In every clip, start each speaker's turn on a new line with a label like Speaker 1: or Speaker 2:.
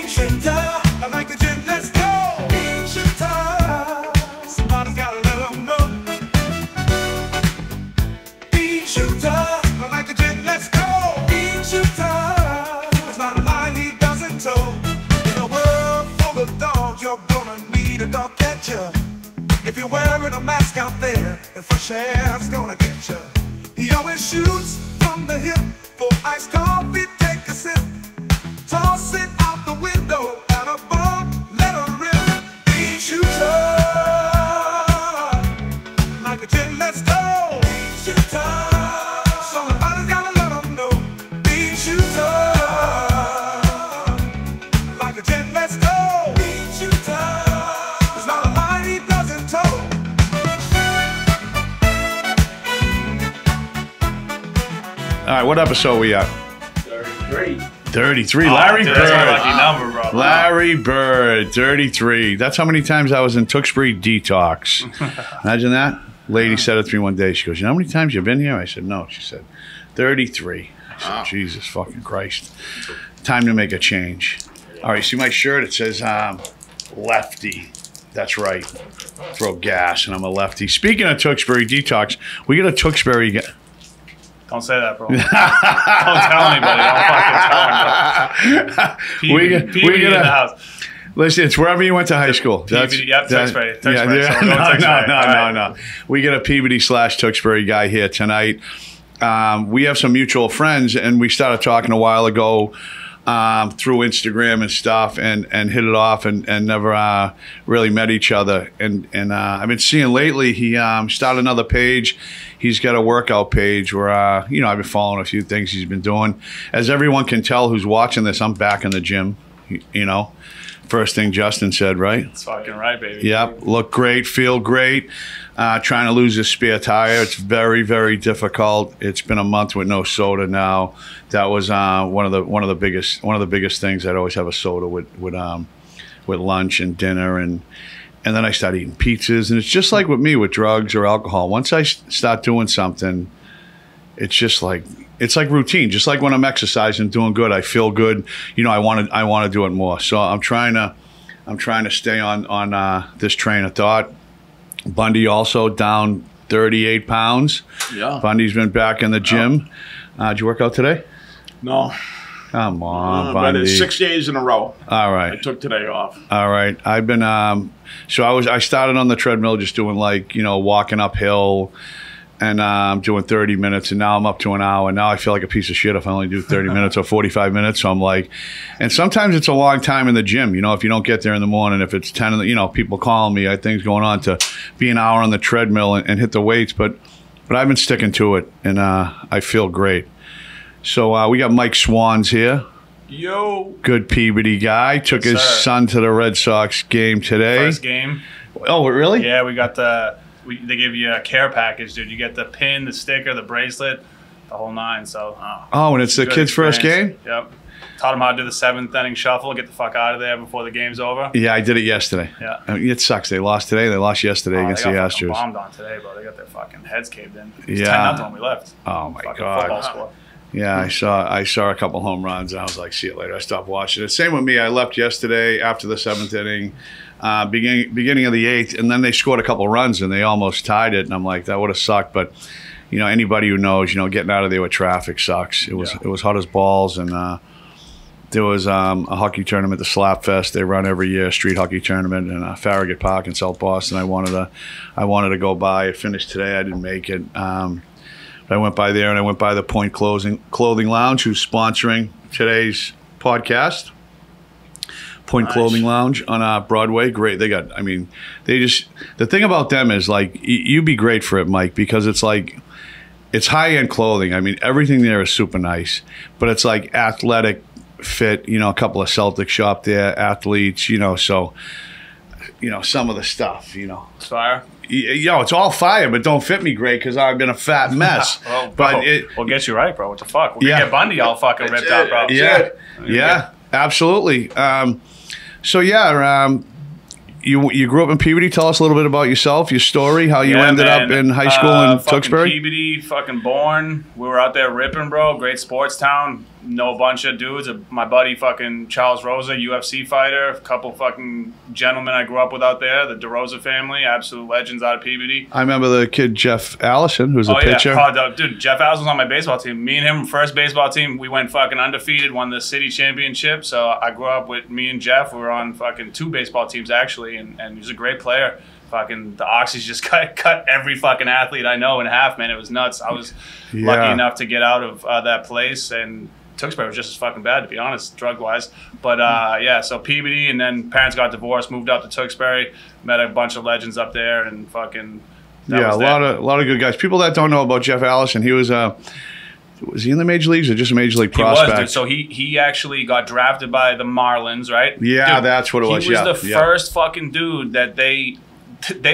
Speaker 1: Beanshooter, I like the gym, let's go. Beanshooter, somebody's gotta let them know. Beanshooter, I like the gym, let's go. Beanshooter, it's not a line he doesn't toe. In a world full of dogs, you're gonna need a dog catcher. If you're wearing a mask out there, the fresh air's gonna get you. He always shoots from the hip. For iced coffee, take a sip. Toss it out the window at a bump, let her rip. Beanshooter, like a gin, let's go. Beanshooter, somebody's gotta let them know. Beanshooter, like a gin, let's go. Beanshooter, there's not a line he doesn't toe.
Speaker 2: All right, what episode we at?
Speaker 3: 33.
Speaker 2: 33.
Speaker 3: Oh,
Speaker 2: Larry
Speaker 3: dude,
Speaker 2: Bird.
Speaker 3: that's a lucky number, bro.
Speaker 2: Larry Bird, 33. That's how many times I was in Tewksbury detox. Imagine that. Lady said it to me one day. She goes, you know how many times you've been here? I said, no. She said, 33. I said, Jesus fucking Christ. Time to make a change. All right, see my shirt? It says lefty. That's right. Throw gas, and I'm a lefty. Speaking of Tewksbury detox, we got a Tewksbury...
Speaker 3: Don't say that, bro. Don't tell anybody. Don't fucking tell anybody. PBD in the house.
Speaker 2: Listen, it's wherever you went to high school.
Speaker 3: PBD, yep, Tewksbury. So
Speaker 2: No. We get a Peabody/Tewksbury guy here tonight. We have some mutual friends, and we started talking a while ago through Instagram and stuff, and hit it off, and never really met each other. And I've been seeing lately he started another page. He's got a workout page where I've been following a few things he's been doing. As everyone can tell who's watching this, I'm back in the gym. First thing Justin said, right?
Speaker 3: That's fucking right, baby.
Speaker 2: Yep, look great, feel great. Trying to lose this spare tire, it's very, very difficult. It's been a month with no soda now. That was one of the biggest things. I'd always have a soda with lunch and dinner, and then I started eating pizzas. And it's just like with me with drugs or alcohol. Once I start doing something, it's just like routine. Just like when I'm exercising, doing good, I feel good. I want to do it more. So I'm trying to stay on this train of thought. Bundy also down 38 pounds.
Speaker 4: Yeah.
Speaker 2: Bundy's been back in the gym. Did you work out today?
Speaker 4: No.
Speaker 2: Come on, Bundy.
Speaker 4: But it's 6 days in a row.
Speaker 2: All right.
Speaker 4: I took today off.
Speaker 2: All right. I've been so I started on the treadmill just doing walking uphill and doing 30 minutes, and now I'm up to an hour. And now I feel like a piece of shit if I only do 30 minutes or 45 minutes. So I'm like, and sometimes it's a long time in the gym. If you don't get there in the morning, if it's 10, people calling me, I have things going on, to be an hour on the treadmill and hit the weights. But I've been sticking to it, and I feel great. So we got Mike Swans here.
Speaker 3: Yo.
Speaker 2: Good Peabody guy. Took his son to the Red Sox game today.
Speaker 3: First game.
Speaker 2: Oh, really?
Speaker 3: Yeah, we got they give you a care package, dude. You get the pin, the sticker, the bracelet, the whole nine. So.
Speaker 2: And it's the kid's first game?
Speaker 3: Yep. Taught him how to do the 7th inning shuffle, get the fuck out of there before the game's over.
Speaker 2: Yeah, I did it yesterday.
Speaker 3: Yeah.
Speaker 2: It sucks. They lost today. They lost yesterday against the Astros.
Speaker 3: They got bombed on today, bro. They got their fucking heads caved in. It was
Speaker 2: Yeah.
Speaker 3: 10-0 when we left.
Speaker 2: Oh, my
Speaker 3: Fucking
Speaker 2: God.
Speaker 3: football score.
Speaker 2: Yeah, I saw a couple home runs, and I was like, see you later. I stopped watching it. Same with me. I left yesterday after the 7th inning, beginning of the 8th, and then they scored a couple runs, and they almost tied it, and I'm like, that would have sucked. But, anybody who knows, getting out of there with traffic sucks. It was hot as balls, and there was a hockey tournament, the Slap Fest. They run every year, street hockey tournament in Farragut Park in South Boston. I wanted to go by. It finished today. I didn't make it. I went by there, and I went by the Point Clothing Lounge, who's sponsoring today's podcast. Point Clothing Lounge on Broadway. Great. They got, the thing about them is, you'd be great for it, Mike, because it's high-end clothing. Everything there is super nice, but it's athletic fit, a couple of Celtics shop there, athletes, so, some of the stuff,
Speaker 3: It's fire.
Speaker 2: It's all fire, but don't fit me great because I've been a fat mess.
Speaker 3: Well, bro, we'll get you right, bro. What the fuck? We're gonna get Bundy all fucking ripped out, bro.
Speaker 2: Yeah, absolutely. You grew up in Peabody. Tell us a little bit about yourself, your story, how you ended up in high school in Tewksbury.
Speaker 3: Peabody, fucking born. We were out there ripping, bro. Great sports town. know a bunch of dudes. My buddy fucking Charles Rosa, UFC fighter. A couple fucking gentlemen I grew up with out there. The DeRosa family, absolute legends out of Peabody.
Speaker 2: I remember the kid Jeff Allison, who's a pitcher.
Speaker 3: Yeah. Dude, Jeff Allison was on my baseball team. Me and him, first baseball team, we went fucking undefeated, won the city championship. So I grew up with me and Jeff. We were on fucking 2 baseball teams actually, and he was a great player. Fucking the Oxys just cut every fucking athlete I know in half, man. It was nuts. I was lucky enough to get out of that place, and Tewksbury was just as fucking bad, to be honest, drug-wise. But yeah, so Peabody, and then parents got divorced, moved out to Tewksbury, met a bunch of legends up there, and fucking
Speaker 2: a lot of good guys. People that don't know about Jeff Allison, he was he in the major leagues or just a major league prospect?
Speaker 3: He was, dude. So he actually got drafted by the Marlins, right?
Speaker 2: Yeah,
Speaker 3: dude,
Speaker 2: that's what it was.
Speaker 3: He was the first fucking dude that they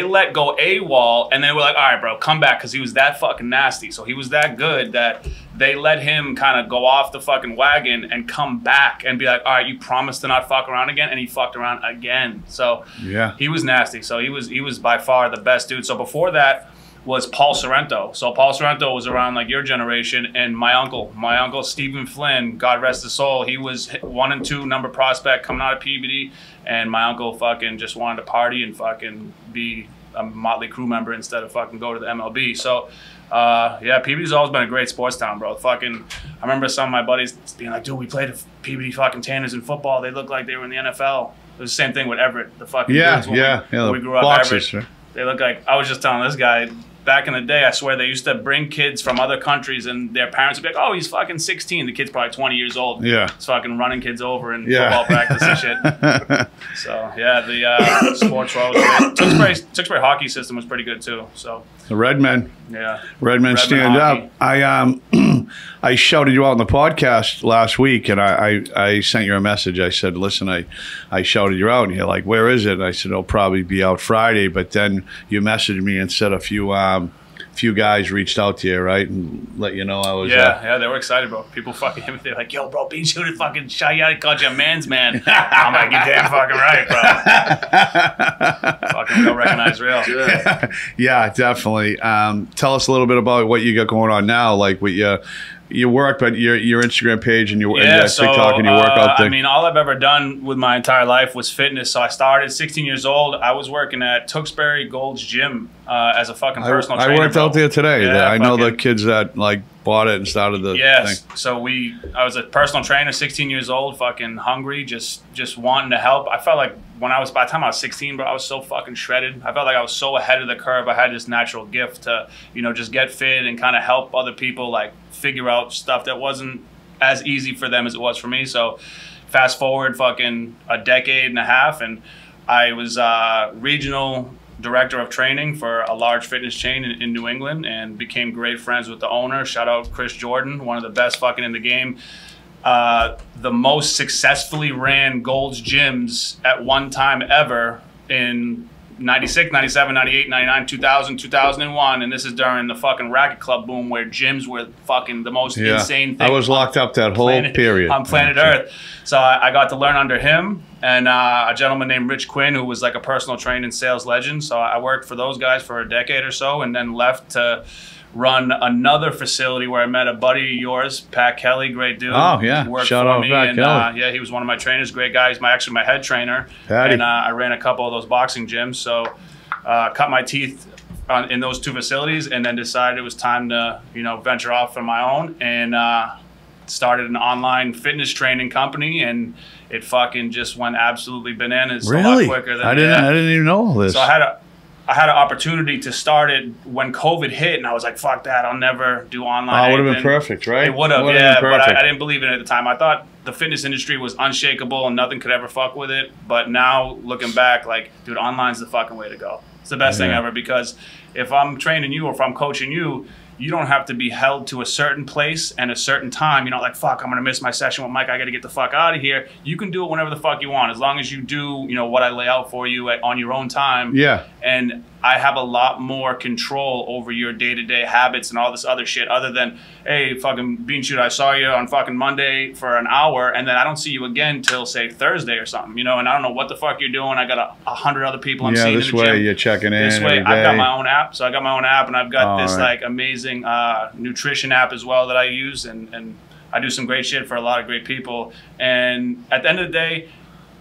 Speaker 3: let go AWOL, and they were like, all right, bro, come back, because he was that fucking nasty. So he was that good that they let him kind of go off the fucking wagon and come back and be like, all right, you promised to not fuck around again, and he fucked around again. So yeah, he was nasty. So he was by far the best dude. So before that was Paul Sorrento. So Paul Sorrento was around like your generation, and my uncle Stephen Flynn, God rest his soul, he was 1 and 2 number prospect coming out of Peabody, and my uncle fucking just wanted to party and fucking be a Motley Crue member instead of fucking go to the MLB. So yeah, Peabody's always been a great sports town, bro. Fucking, I remember some of my buddies being like, dude, we played at Peabody fucking Tanners in football. They looked like they were in the NFL. It was the same thing with Everett, the fucking dudes when we grew up.
Speaker 2: Boxers,
Speaker 3: Everett, they look like, I was just telling this guy, back in the day, I swear they used to bring kids from other countries, and their parents would be like, oh, he's fucking 16. The kid's probably 20 years old. Yeah. He's fucking running kids over in football practice and shit. So, yeah, the sports were always great. Tewksbury hockey system was pretty good, too. So
Speaker 2: the Redmen.
Speaker 3: Yeah.
Speaker 2: Redmen stand
Speaker 3: hockey.
Speaker 2: Up. I shouted you out on the podcast last week, and I sent you a message. I said, listen, I shouted you out, and you're like, where is it? And I said, it'll probably be out Friday. But then you messaged me and said a few guys reached out to you, right, and let you know I was.
Speaker 3: Yeah, they were excited, bro. People fucking him. They're like, yo, bro, Beanshooter fucking shot you out. He called you a man's man. I'm like, you damn fucking right, bro. Fucking don't recognize real.
Speaker 2: Yeah, definitely. Tell us a little bit about what you got going on now, like what you work, but your Instagram page and your TikTok and your workout thing.
Speaker 3: I mean, all I've ever done with my entire life was fitness. So I started 16 years old. I was working at Tewksbury Gold's Gym as a fucking personal trainer.
Speaker 2: I worked out there today. Yeah, I know the kids that like bought it and started the thing.
Speaker 3: So I was a personal trainer, 16 years old, fucking hungry, just wanting to help. I felt like by the time I was 16, bro, I was so fucking shredded. I felt like I was so ahead of the curve. I had this natural gift to, just get fit and kind of help other people like figure out stuff that wasn't as easy for them as it was for me. So fast forward fucking a decade and a half, and I was regional director of training for a large fitness chain in New England, and became great friends with the owner. Shout out Chris Jordan, one of the best fucking in the game. The most successfully ran Gold's gyms at one time ever in 96, 97, 98, 99, 2000, 2001, and this is during the fucking racket club boom where gyms were fucking the most insane thing.
Speaker 2: I was locked up that whole period.
Speaker 3: On planet Earth. So I got to learn under him and a gentleman named Rich Quinn, who was like a personal trainer and sales legend. So I worked for those guys for a decade or so, and then left to run another facility where I met a buddy of yours, Pat Kelly, great dude.
Speaker 2: Oh, yeah.
Speaker 3: Shout out Pat Kelly. Yeah, he was one of my trainers, great guy. He's actually my head trainer. Patty. And I ran a couple of those boxing gyms. So cut my teeth in those 2 facilities, and then decided it was time to, venture off on my own, and started an online fitness training company, and it fucking just went absolutely bananas.
Speaker 2: Really?
Speaker 3: A lot quicker than
Speaker 2: I didn't even know all this.
Speaker 3: So I had an opportunity to start it when COVID hit, and I was like, fuck that, I'll never do online.
Speaker 2: Oh, it would have been perfect, right?
Speaker 3: It would have, yeah, but I didn't believe in it at the time. I thought the fitness industry was unshakable and nothing could ever fuck with it. But now, looking back, like, dude, online's the fucking way to go. It's the best thing ever, because if I'm training you or if I'm coaching you, you don't have to be held to a certain place and a certain time. You're not like, fuck, I'm going to miss my session with Mike. I got to get the fuck out of here. You can do it whenever the fuck you want, as long as you do, what I lay out for you on your own time. Yeah. And I have a lot more control over your day-to-day habits and all this other shit, other than, hey, fucking Beanshooter, I saw you on fucking Monday for an hour, and then I don't see you again till, say, Thursday or something, and I don't know what the fuck you're doing. I got 100 other people I'm seeing in the gym.
Speaker 2: Yeah, this way you're checking in.
Speaker 3: This way, I've got my own app. So I got my own app, and I've got this like amazing nutrition app as well that I use, and I do some great shit for a lot of great people. And at the end of the day,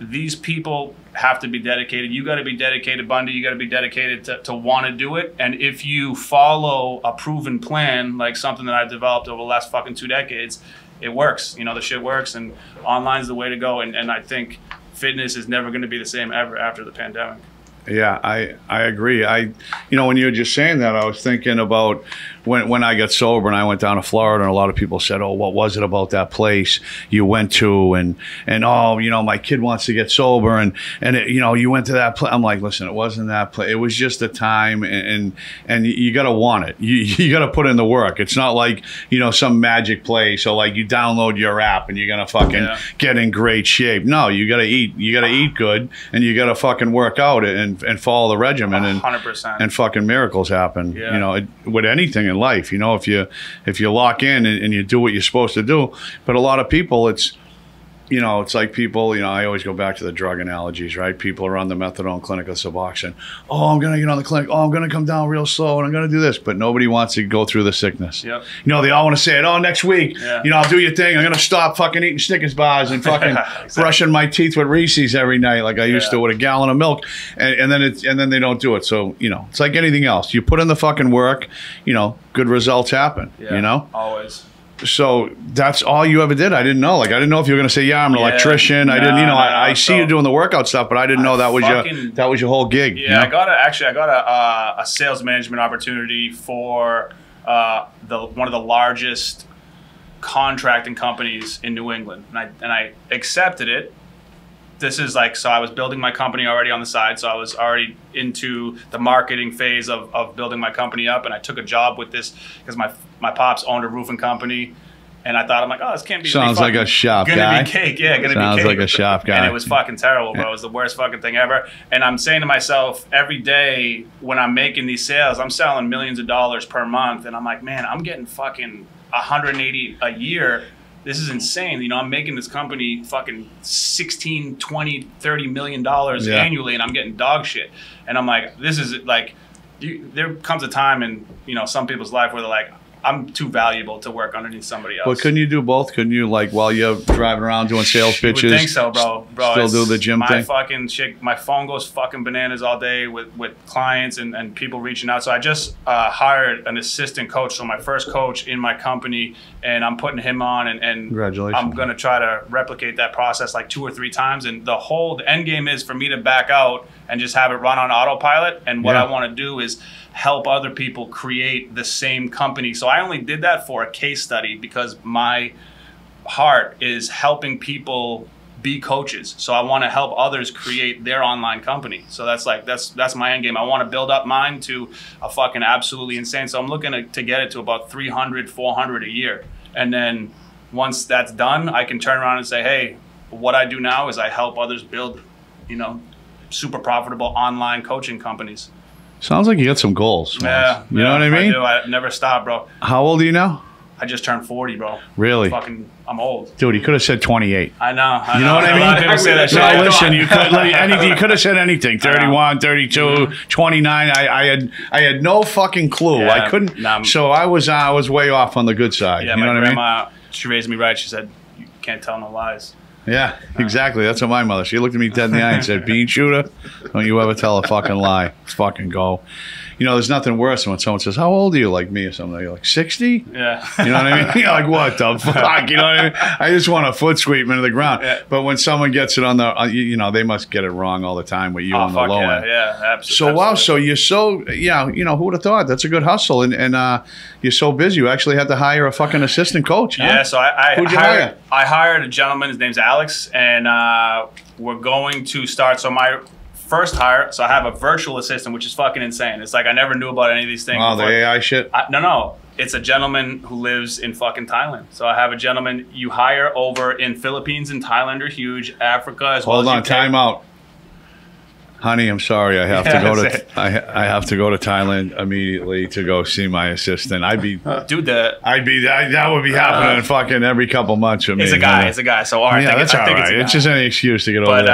Speaker 3: these people have to be dedicated. You got to be dedicated, Bundy. You got to be dedicated to want to do it. And if you follow a proven plan, like something that I've developed over the last fucking 2 decades, it works. You know, the shit works, and online is the way to go. And I think fitness is never going to be the same ever after the pandemic.
Speaker 2: Yeah, I agree. When you were just saying that, I was thinking about when I got sober and I went down to Florida, and a lot of people said, "Oh, what was it about that place you went to?" And oh, my kid wants to get sober, and you went to that place. I'm like, listen, it wasn't that place. It was just the time, and you got to want it. You got to put in the work. It's not like some magic place, or like you download your app and you're gonna fucking get in great shape. No, you got to eat. You got to eat good, and you got to fucking work out and follow the regimen, and
Speaker 3: 100%.
Speaker 2: And fucking miracles happen.
Speaker 3: Yeah.
Speaker 2: With anything in life, if you lock in and you do what you're supposed to do. But a lot of people, it's like people, I always go back to the drug analogies, right? People are on the methadone clinic or Suboxone. Oh, I'm going to get on the clinic. Oh, I'm going to come down real slow, and I'm going to do this. But nobody wants to go through the sickness.
Speaker 3: Yep.
Speaker 2: They all want to say it. Oh, next week, I'll do your thing. I'm going to stop fucking eating Snickers bars and fucking
Speaker 3: exactly.
Speaker 2: brushing my teeth with Reese's every night like I used to with a gallon of milk. And then they don't do it. So, it's like anything else. You put in the fucking work, good results happen,
Speaker 3: Always.
Speaker 2: So that's all you ever did? I didn't know. I didn't know if you were going to say, yeah, I'm an electrician. I didn't, I see you doing the workout stuff, but I didn't know that was your whole gig.
Speaker 3: Yeah, I got a sales management opportunity for one of the largest contracting companies in New England, and I accepted it. This is so I was building my company already on the side, so I was already into the marketing phase of building my company up, and I took a job with this because my pops owned a roofing company, and I thought, I'm like, oh, this can't be
Speaker 2: sounds like a shop guy.
Speaker 3: Gonna be cake, yeah, gonna be cake.
Speaker 2: Sounds like a shop guy.
Speaker 3: And it was fucking terrible, bro. It was the worst fucking thing ever. And I'm saying to myself every day when I'm making these sales, I'm selling millions of dollars per month, and I'm like, man, I'm getting fucking 180 a year. This is insane. I'm making this company fucking 16, 20, 30 million dollars annually, and I'm getting dog shit. And I'm like, this is there comes a time in, some people's life where they're like, I'm too valuable to work underneath somebody else.
Speaker 2: But couldn't you do both? Couldn't you, while you're driving around doing sales pitches?
Speaker 3: I would think so, bro.
Speaker 2: Still do the gym thing?
Speaker 3: Fucking shit, my phone goes fucking bananas all day with clients and people reaching out. So I just hired an assistant coach, so my first coach in my company, and I'm putting him on, and
Speaker 2: congratulations.
Speaker 3: I'm going to try to replicate that process 2 or 3 times. And the end game is for me to back out and just have it run on autopilot. And what I want to do is help other people create the same company. So I only did that for a case study because my heart is helping people be coaches. So I want to help others create their online company. So that's my end game. I want to build up mine to a fucking absolutely insane. So I'm looking to get it to about 300, 400 a year. And then once that's done, I can turn around and say, hey, what I do now is I help others build, super profitable online coaching companies.
Speaker 2: Sounds like you got some goals.
Speaker 3: Yeah.
Speaker 2: You know what I mean?
Speaker 3: I do. I never stop, bro.
Speaker 2: How old are you now?
Speaker 3: I just turned 40, bro.
Speaker 2: Really?
Speaker 3: I'm old.
Speaker 2: Dude, you could have said 28.
Speaker 3: I know.
Speaker 2: You know what I mean?
Speaker 3: A lot of people say that shit.
Speaker 2: No, listen, you could have said anything. 31, 32, 29. I had no fucking clue.
Speaker 3: Yeah,
Speaker 2: I couldn't. So I was way off on the good side.
Speaker 3: Yeah,
Speaker 2: you know
Speaker 3: my
Speaker 2: what
Speaker 3: grandma,
Speaker 2: I mean?
Speaker 3: she raised me right. She said, you can't tell no lies.
Speaker 2: Yeah, exactly. That's what my mother. She looked at me dead in the eye and said, "Beanshooter, don't you ever tell a fucking lie. Let's fucking go." There's nothing worse than when someone says, "How old are you?" Like me or something. You're like 60.
Speaker 3: Yeah.
Speaker 2: You know what I mean? You're like, what the fuck? You know what I mean? I just want a foot sweep into the ground. Yeah. But when someone gets it on the, they must get it wrong all the time with you on the low end.
Speaker 3: Yeah, absolutely.
Speaker 2: So wow, so you're so who would have thought? That's a good hustle, and you're so busy. You actually had to hire a fucking assistant coach. Huh?
Speaker 3: Yeah. So
Speaker 2: who'd you hire?
Speaker 3: I hired a gentleman. His name's Alex, and we're going to start. So my first hire, so I have a virtual assistant, which is fucking insane. It's like I never knew about any of these things.
Speaker 2: Oh, the AI shit?
Speaker 3: No. It's a gentleman who lives in fucking Thailand. So I have a gentleman you hire over in Philippines and Thailand are huge. Africa as well.
Speaker 2: Hold on, time out. Honey, I'm sorry. I have to go to I have to go to Thailand immediately to go see my assistant. That would be happening fucking every couple months with me.
Speaker 3: It's a guy. So all right,
Speaker 2: that's all right. It's just any excuse to get over there.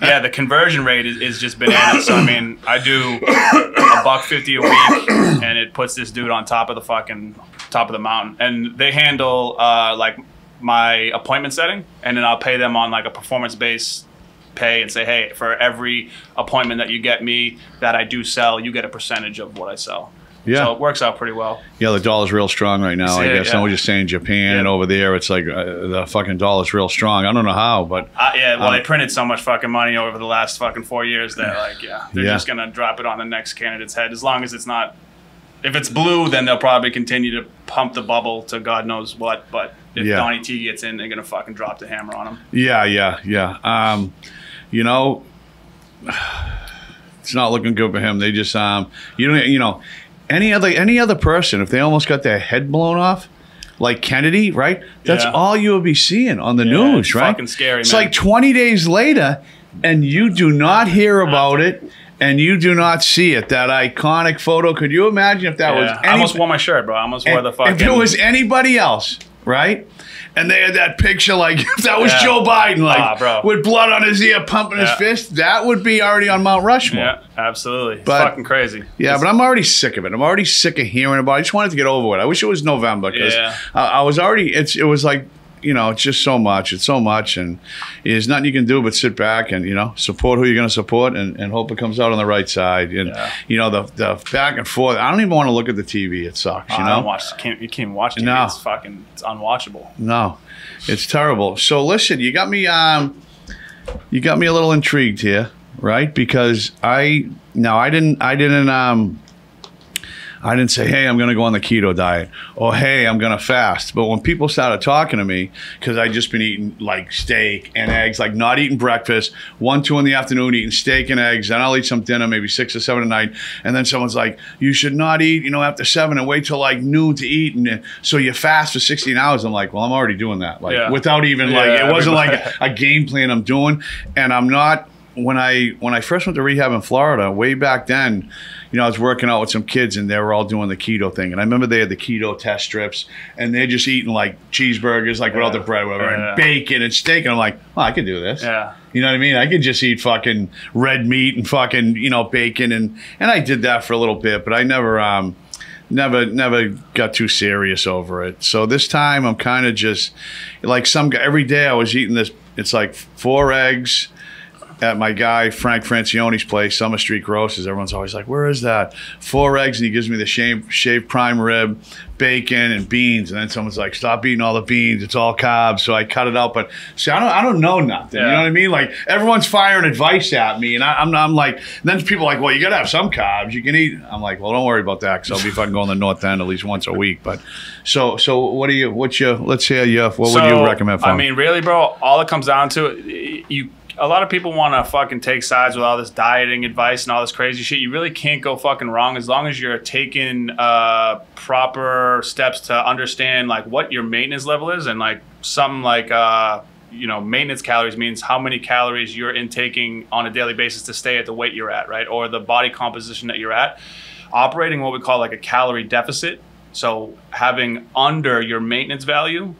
Speaker 3: Yeah, the conversion rate is just bananas. So I mean, I do a $150 a week, and it puts this dude on top of the mountain. And they handle like my appointment setting, and then I'll pay them on like a performance-based pay and say, hey, for every appointment that you get me that I do sell, you get a percentage of what I sell.
Speaker 2: Yeah.
Speaker 3: So it works out pretty well.
Speaker 2: Yeah, the dollar's real strong right now, I guess.
Speaker 3: Yeah.
Speaker 2: I was just saying Japan and over there, it's like the fucking dollar's real strong. I don't know how, but...
Speaker 3: yeah, well, they printed so much fucking money over the last fucking 4 years that, like, they're just going to drop it on the next candidate's head. As long as it's not... If it's blue, then they'll probably continue to pump the bubble to God knows what. But if Donnie T gets in, they're going to fucking drop the hammer on him.
Speaker 2: Yeah. You know... It's not looking good for him. They just... you know... Any other person, if they almost got their head blown off, like Kennedy, right? That's all you would be seeing on the news,
Speaker 3: it's
Speaker 2: right?
Speaker 3: Fucking scary, man.
Speaker 2: It's like 20 days later, and you do not hear about it, and you do not see it. That iconic photo. Could you imagine if that was?
Speaker 3: I almost wore my shirt, bro. I almost wore the fucking.
Speaker 2: If it was anybody else, right? And they had that picture like if that was Joe Biden, like with blood on his ear, pumping his fist. That would be already on Mount Rushmore.
Speaker 3: Yeah, absolutely. It's
Speaker 2: But-
Speaker 3: fucking crazy.
Speaker 2: Yeah, but I'm already sick of it. I'm already sick of hearing about it. I just wanted to get over it. I wish it was November because I was already. It was like, you know, it's just so much. It's so much, and there's nothing you can do but sit back and, you know, support who you're going to support and hope it comes out on the right side. And you know, the back and forth. I don't even want to look at the TV. It sucks. You know,
Speaker 3: I don't watch. You can't even watch TV.
Speaker 2: No.
Speaker 3: It's unwatchable.
Speaker 2: No, it's terrible. So listen, you got me a little intrigued here, right? Because I didn't say, hey, I'm going to go on the keto diet, or hey, I'm going to fast. But when people started talking to me, because I'd just been eating like steak and eggs, like not eating breakfast, 1, 2 in the afternoon eating steak and eggs, then I'll eat some dinner, maybe 6 or 7 at night, and then someone's like, you should not eat, you know, after 7 and wait till like noon to eat, and so you fast for 16 hours. I'm like, well, I'm already doing that, like without even like, it wasn't like a game plan I'm doing, and I'm not. When I first went to rehab in Florida, way back then, you know, I was working out with some kids and they were all doing the keto thing. And I remember they had the keto test strips and they're just eating like cheeseburgers, like without the bread, whatever, and bacon and steak. And I'm like, oh, I could do this. Yeah. You know what I mean? I could just eat fucking red meat and fucking, you know, bacon. And I did that for a little bit, but I never got too serious over it. So this time I'm kind of just like some guy, every day I was eating this, it's like 4 eggs, at my guy Frank Francione's place, Summer Street Grocers. Everyone's always like, where is that? 4 eggs, and he gives me the shaved prime rib, bacon, and beans. And then someone's like, stop eating all the beans. It's all carbs. So I cut it out. But see, I don't know nothing. You know what I mean? Like everyone's firing advice at me, and I'm like, then people are like, well, you gotta have some carbs. You can eat. I'm like, well, don't worry about that, because I'll be fucking going to the North End at least once a week. But so let's hear what would you recommend for me?
Speaker 3: I mean, really, bro, all it comes down to a lot of people want to fucking take sides with all this dieting advice and all this crazy shit. You really can't go fucking wrong as long as you're taking proper steps to understand like what your maintenance level is, and like something like you know, maintenance calories means how many calories you're intaking on a daily basis to stay at the weight you're at, right? Or the body composition that you're at. Operating what we call like a calorie deficit. So having under your maintenance value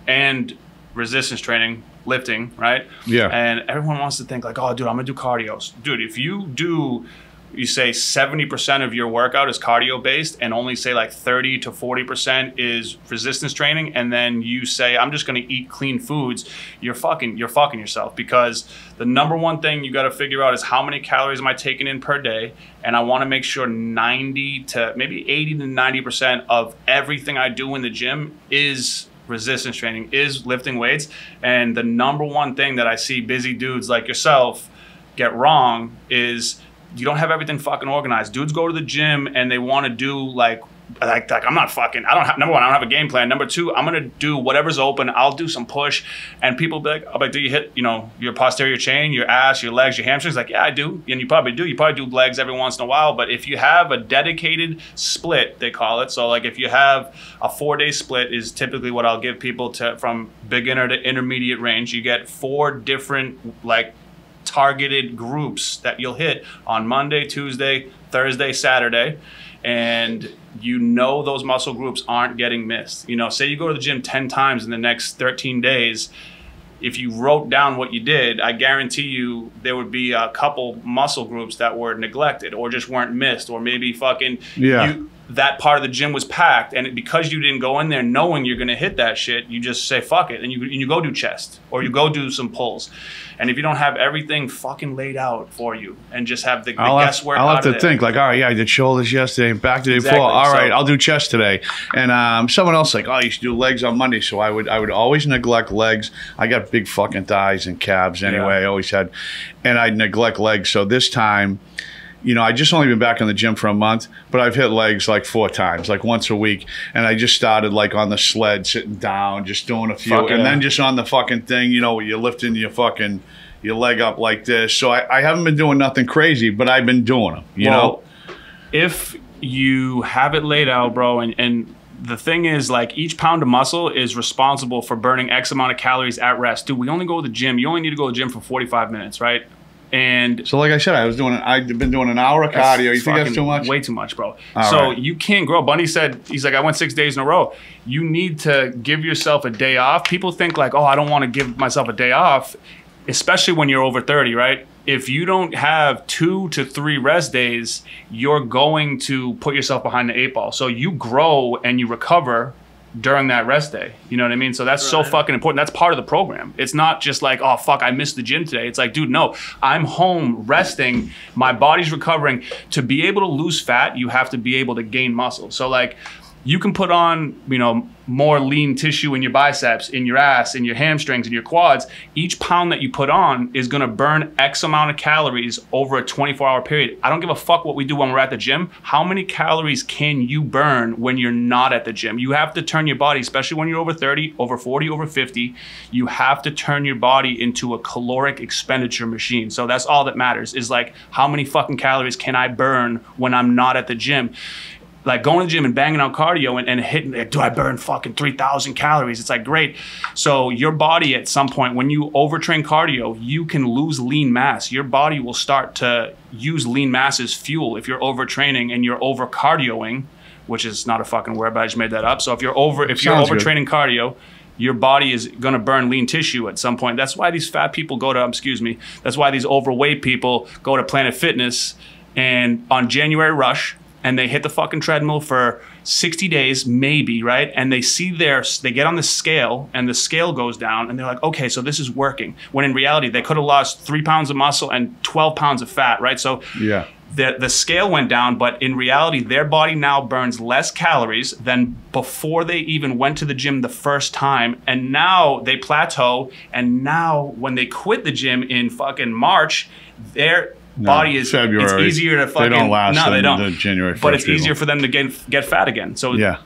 Speaker 3: and resistance training, lifting, right? Yeah. And everyone wants to think like, oh, dude, I'm gonna do cardio. Dude, if you say 70% of your workout is cardio based and only say like 30 to 40% is resistance training, and then you say I'm just gonna eat clean foods, you're fucking yourself, because the number one thing you got to figure out is how many calories am I taking in per day, and I want to make sure 90 to maybe 80 to 90% of everything I do in the gym is resistance training, is lifting weights. And the number one thing that I see busy dudes like yourself get wrong is you don't have everything fucking organized. Dudes go to the gym and they want to do like I'm not fucking, number one, I don't have a game plan. Number two, I'm going to do whatever's open. I'll do some push, and people be like, I'll be like, do you hit, you know, your posterior chain, your ass, your legs, your hamstrings? Like, yeah, I do. And you probably do. You probably do legs every once in a while. But if you have a dedicated split, they call it. So like if you have a 4-day split is typically what I'll give people from beginner to intermediate range. You get 4 different like targeted groups that you'll hit on Monday, Tuesday, Thursday, Saturday. And you know those muscle groups aren't getting missed. You know, say you go to the gym 10 times in the next 13 days, if you wrote down what you did, I guarantee you there would be a couple muscle groups that were neglected or just weren't missed, or maybe fucking that part of the gym was packed, and because you didn't go in there knowing you're gonna hit that shit, you just say fuck it, and you go do chest, or you go do some pulls. And if you don't have everything fucking laid out for you, and just have the guesswork,
Speaker 2: I'll have to think like, all right, yeah, I did shoulders yesterday and back the day before. All right, I'll do chest today. And someone else like, oh, you should do legs on Monday. So I would always neglect legs. I got big fucking thighs and calves anyway. I always had, and I'd neglect legs. So this time, you know, I just only been back in the gym for a month, but I've hit legs like 4 times, like once a week. And I just started like on the sled, sitting down, just doing a few. And then just on the fucking thing, you know, you're lifting your leg up like this. So I haven't been doing nothing crazy, but I've been doing them, you know?
Speaker 3: If you have it laid out, bro, and the thing is, like, each pound of muscle is responsible for burning X amount of calories at rest. Dude, we only go to the gym. You only need to go to the gym for 45 minutes, right? And
Speaker 2: so, like I said, I've been doing an hour of cardio. You think that's too much?
Speaker 3: Way too much, bro. So you can't grow. Bundy said, he's like, I went 6 days in a row. You need to give yourself a day off. People think like, oh, I don't want to give myself a day off, especially when you're over 30, right? If you don't have 2 to 3 rest days, you're going to put yourself behind the 8 ball. So you grow and you recover during that rest day. You know what I mean? So that's so fucking important. That's part of the program. It's not just like, oh, fuck, I missed the gym today. It's like, dude, no, I'm home resting. My body's recovering. To be able to lose fat, you have to be able to gain muscle. So like, you can put on, you know, more lean tissue in your biceps, in your ass, in your hamstrings, in your quads. Each pound that you put on is gonna burn X amount of calories over a 24-hour period. I don't give a fuck what we do when we're at the gym. How many calories can you burn when you're not at the gym? You have to turn your body, especially when you're over 30, over 40, over 50, you have to turn your body into a caloric expenditure machine. So that's all that matters, is like, how many fucking calories can I burn when I'm not at the gym? Like going to the gym and banging out cardio and hitting, like, do I burn fucking 3,000 calories? It's like, great. So your body at some point, when you overtrain cardio, you can lose lean mass. Your body will start to use lean mass as fuel if you're overtraining and you're over cardioing, which is not a fucking word, but I just made that up. So if you're overtraining cardio, your body is going to burn lean tissue at some point. That's why these fat people go to, that's why these overweight people go to Planet Fitness and on January Rush, and they hit the fucking treadmill for 60 days, maybe, right? And they get on the scale and the scale goes down and they're like, okay, so this is working. When in reality, they could have lost 3 pounds of muscle and 12 pounds of fat, right? So yeah, the scale went down, but in reality, their body now burns less calories than before they even went to the gym the first time. And now they plateau. And now when they quit the gym in fucking March, their body is February. It's easier to fucking.
Speaker 2: They don't last.
Speaker 3: No, they don't.
Speaker 2: The January 1st
Speaker 3: but it's easier for them to get fat again. So yeah,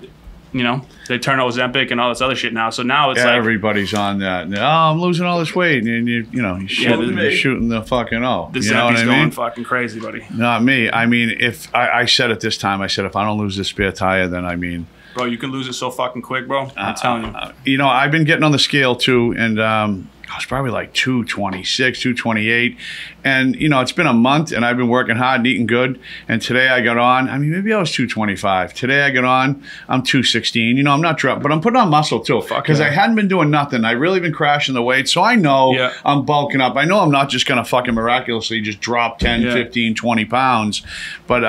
Speaker 3: you know, they turn Ozempic and all this other shit now. So now it's like
Speaker 2: everybody's on that. Oh, I'm losing all this weight, and you're shooting the fucking
Speaker 3: The Zempi's going fucking crazy, buddy.
Speaker 2: Not me. I mean, if I said it this time, I said if I don't lose this spare tire, then I mean.
Speaker 3: Bro, you can lose it so fucking quick, bro. I'm telling you.
Speaker 2: You know, I've been getting on the scale too, and I was probably like 226, 228. And, you know, it's been a month and I've been working hard and eating good. And today I got on, I mean, maybe I was 225. Today I got on, I'm 216. You know, I'm not dropping, but I'm putting on muscle too. Because I hadn't been doing nothing. I really been crashing the weight. So I know I'm bulking up. I know I'm not just going to fucking miraculously just drop 10, 15, 20 pounds. But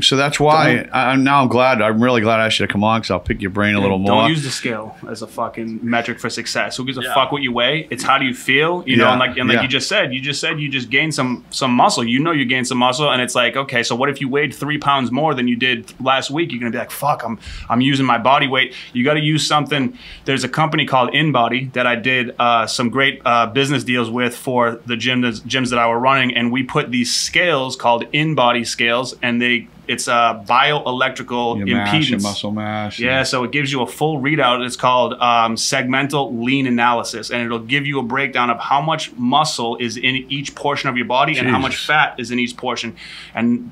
Speaker 2: so that's why I'm glad. I'm really glad I should have come on because I'll pick your brain a little more.
Speaker 3: Don't use the scale as a fucking metric for success. Who gives a fuck what you weigh? It's how do you feel? You know, and like you just said, you just gained some muscle. You know you gained some muscle, and it's like, okay, so what if you weighed 3 pounds more than you did last week? You're gonna be like, fuck, I'm using my body weight. You got to use something. There's a company called InBody that I did some great business deals with for the gyms that I were running, and we put these scales called InBody scales, and it's a bioelectrical impedance.
Speaker 2: Your muscle mass.
Speaker 3: Yeah, so it gives you a full readout. It's called segmental lean analysis, and it'll give you a breakdown of how much muscle is in each portion of your body and how much fat is in each portion. And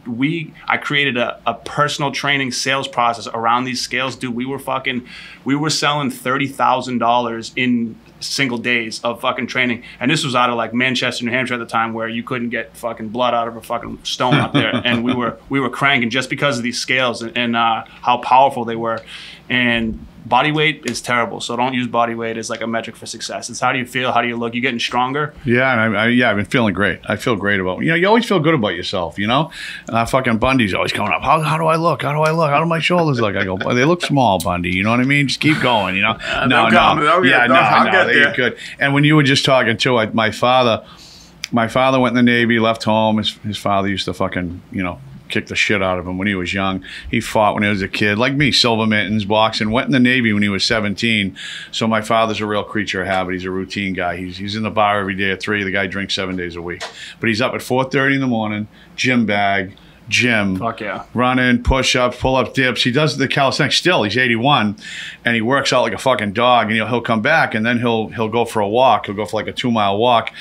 Speaker 3: I created a personal training sales process around these scales. Dude, we were selling $30,000 in single days of fucking training, and this was out of like Manchester, New Hampshire at the time, where you couldn't get fucking blood out of a fucking stone up there, and we were cranking just because of these scales and how powerful they were. And body weight is terrible. So don't use body weight as like a metric for success. It's how do you feel? How do you look? You getting stronger?
Speaker 2: Yeah, and I've been feeling great. I feel great about, you always feel good about yourself, Fucking Bundy's always coming up. How do I look? How do I look? How do my shoulders look? I go, they look small, Bundy. You know what I mean? Just keep going, No,
Speaker 4: I'll get
Speaker 2: they're
Speaker 4: there.
Speaker 2: good. And when you were just talking too, my father went in the Navy, left home. His father used to fucking, kick the shit out of him when he was young. He fought when he was a kid, like me, silver mittens, boxing. Went in the Navy when he was 17. So my father's a real creature of habit. He's a routine guy. He's in the bar every day at 3. The guy drinks 7 days a week. But he's up at 4:30 in the morning, gym bag, gym,
Speaker 3: Fuck yeah,
Speaker 2: running, push-ups, pull-ups, dips. He does the calisthenics still. He's 81, and he works out like a fucking dog. And he'll come back, and then he'll go for a walk. He'll go for like a 2-mile walk,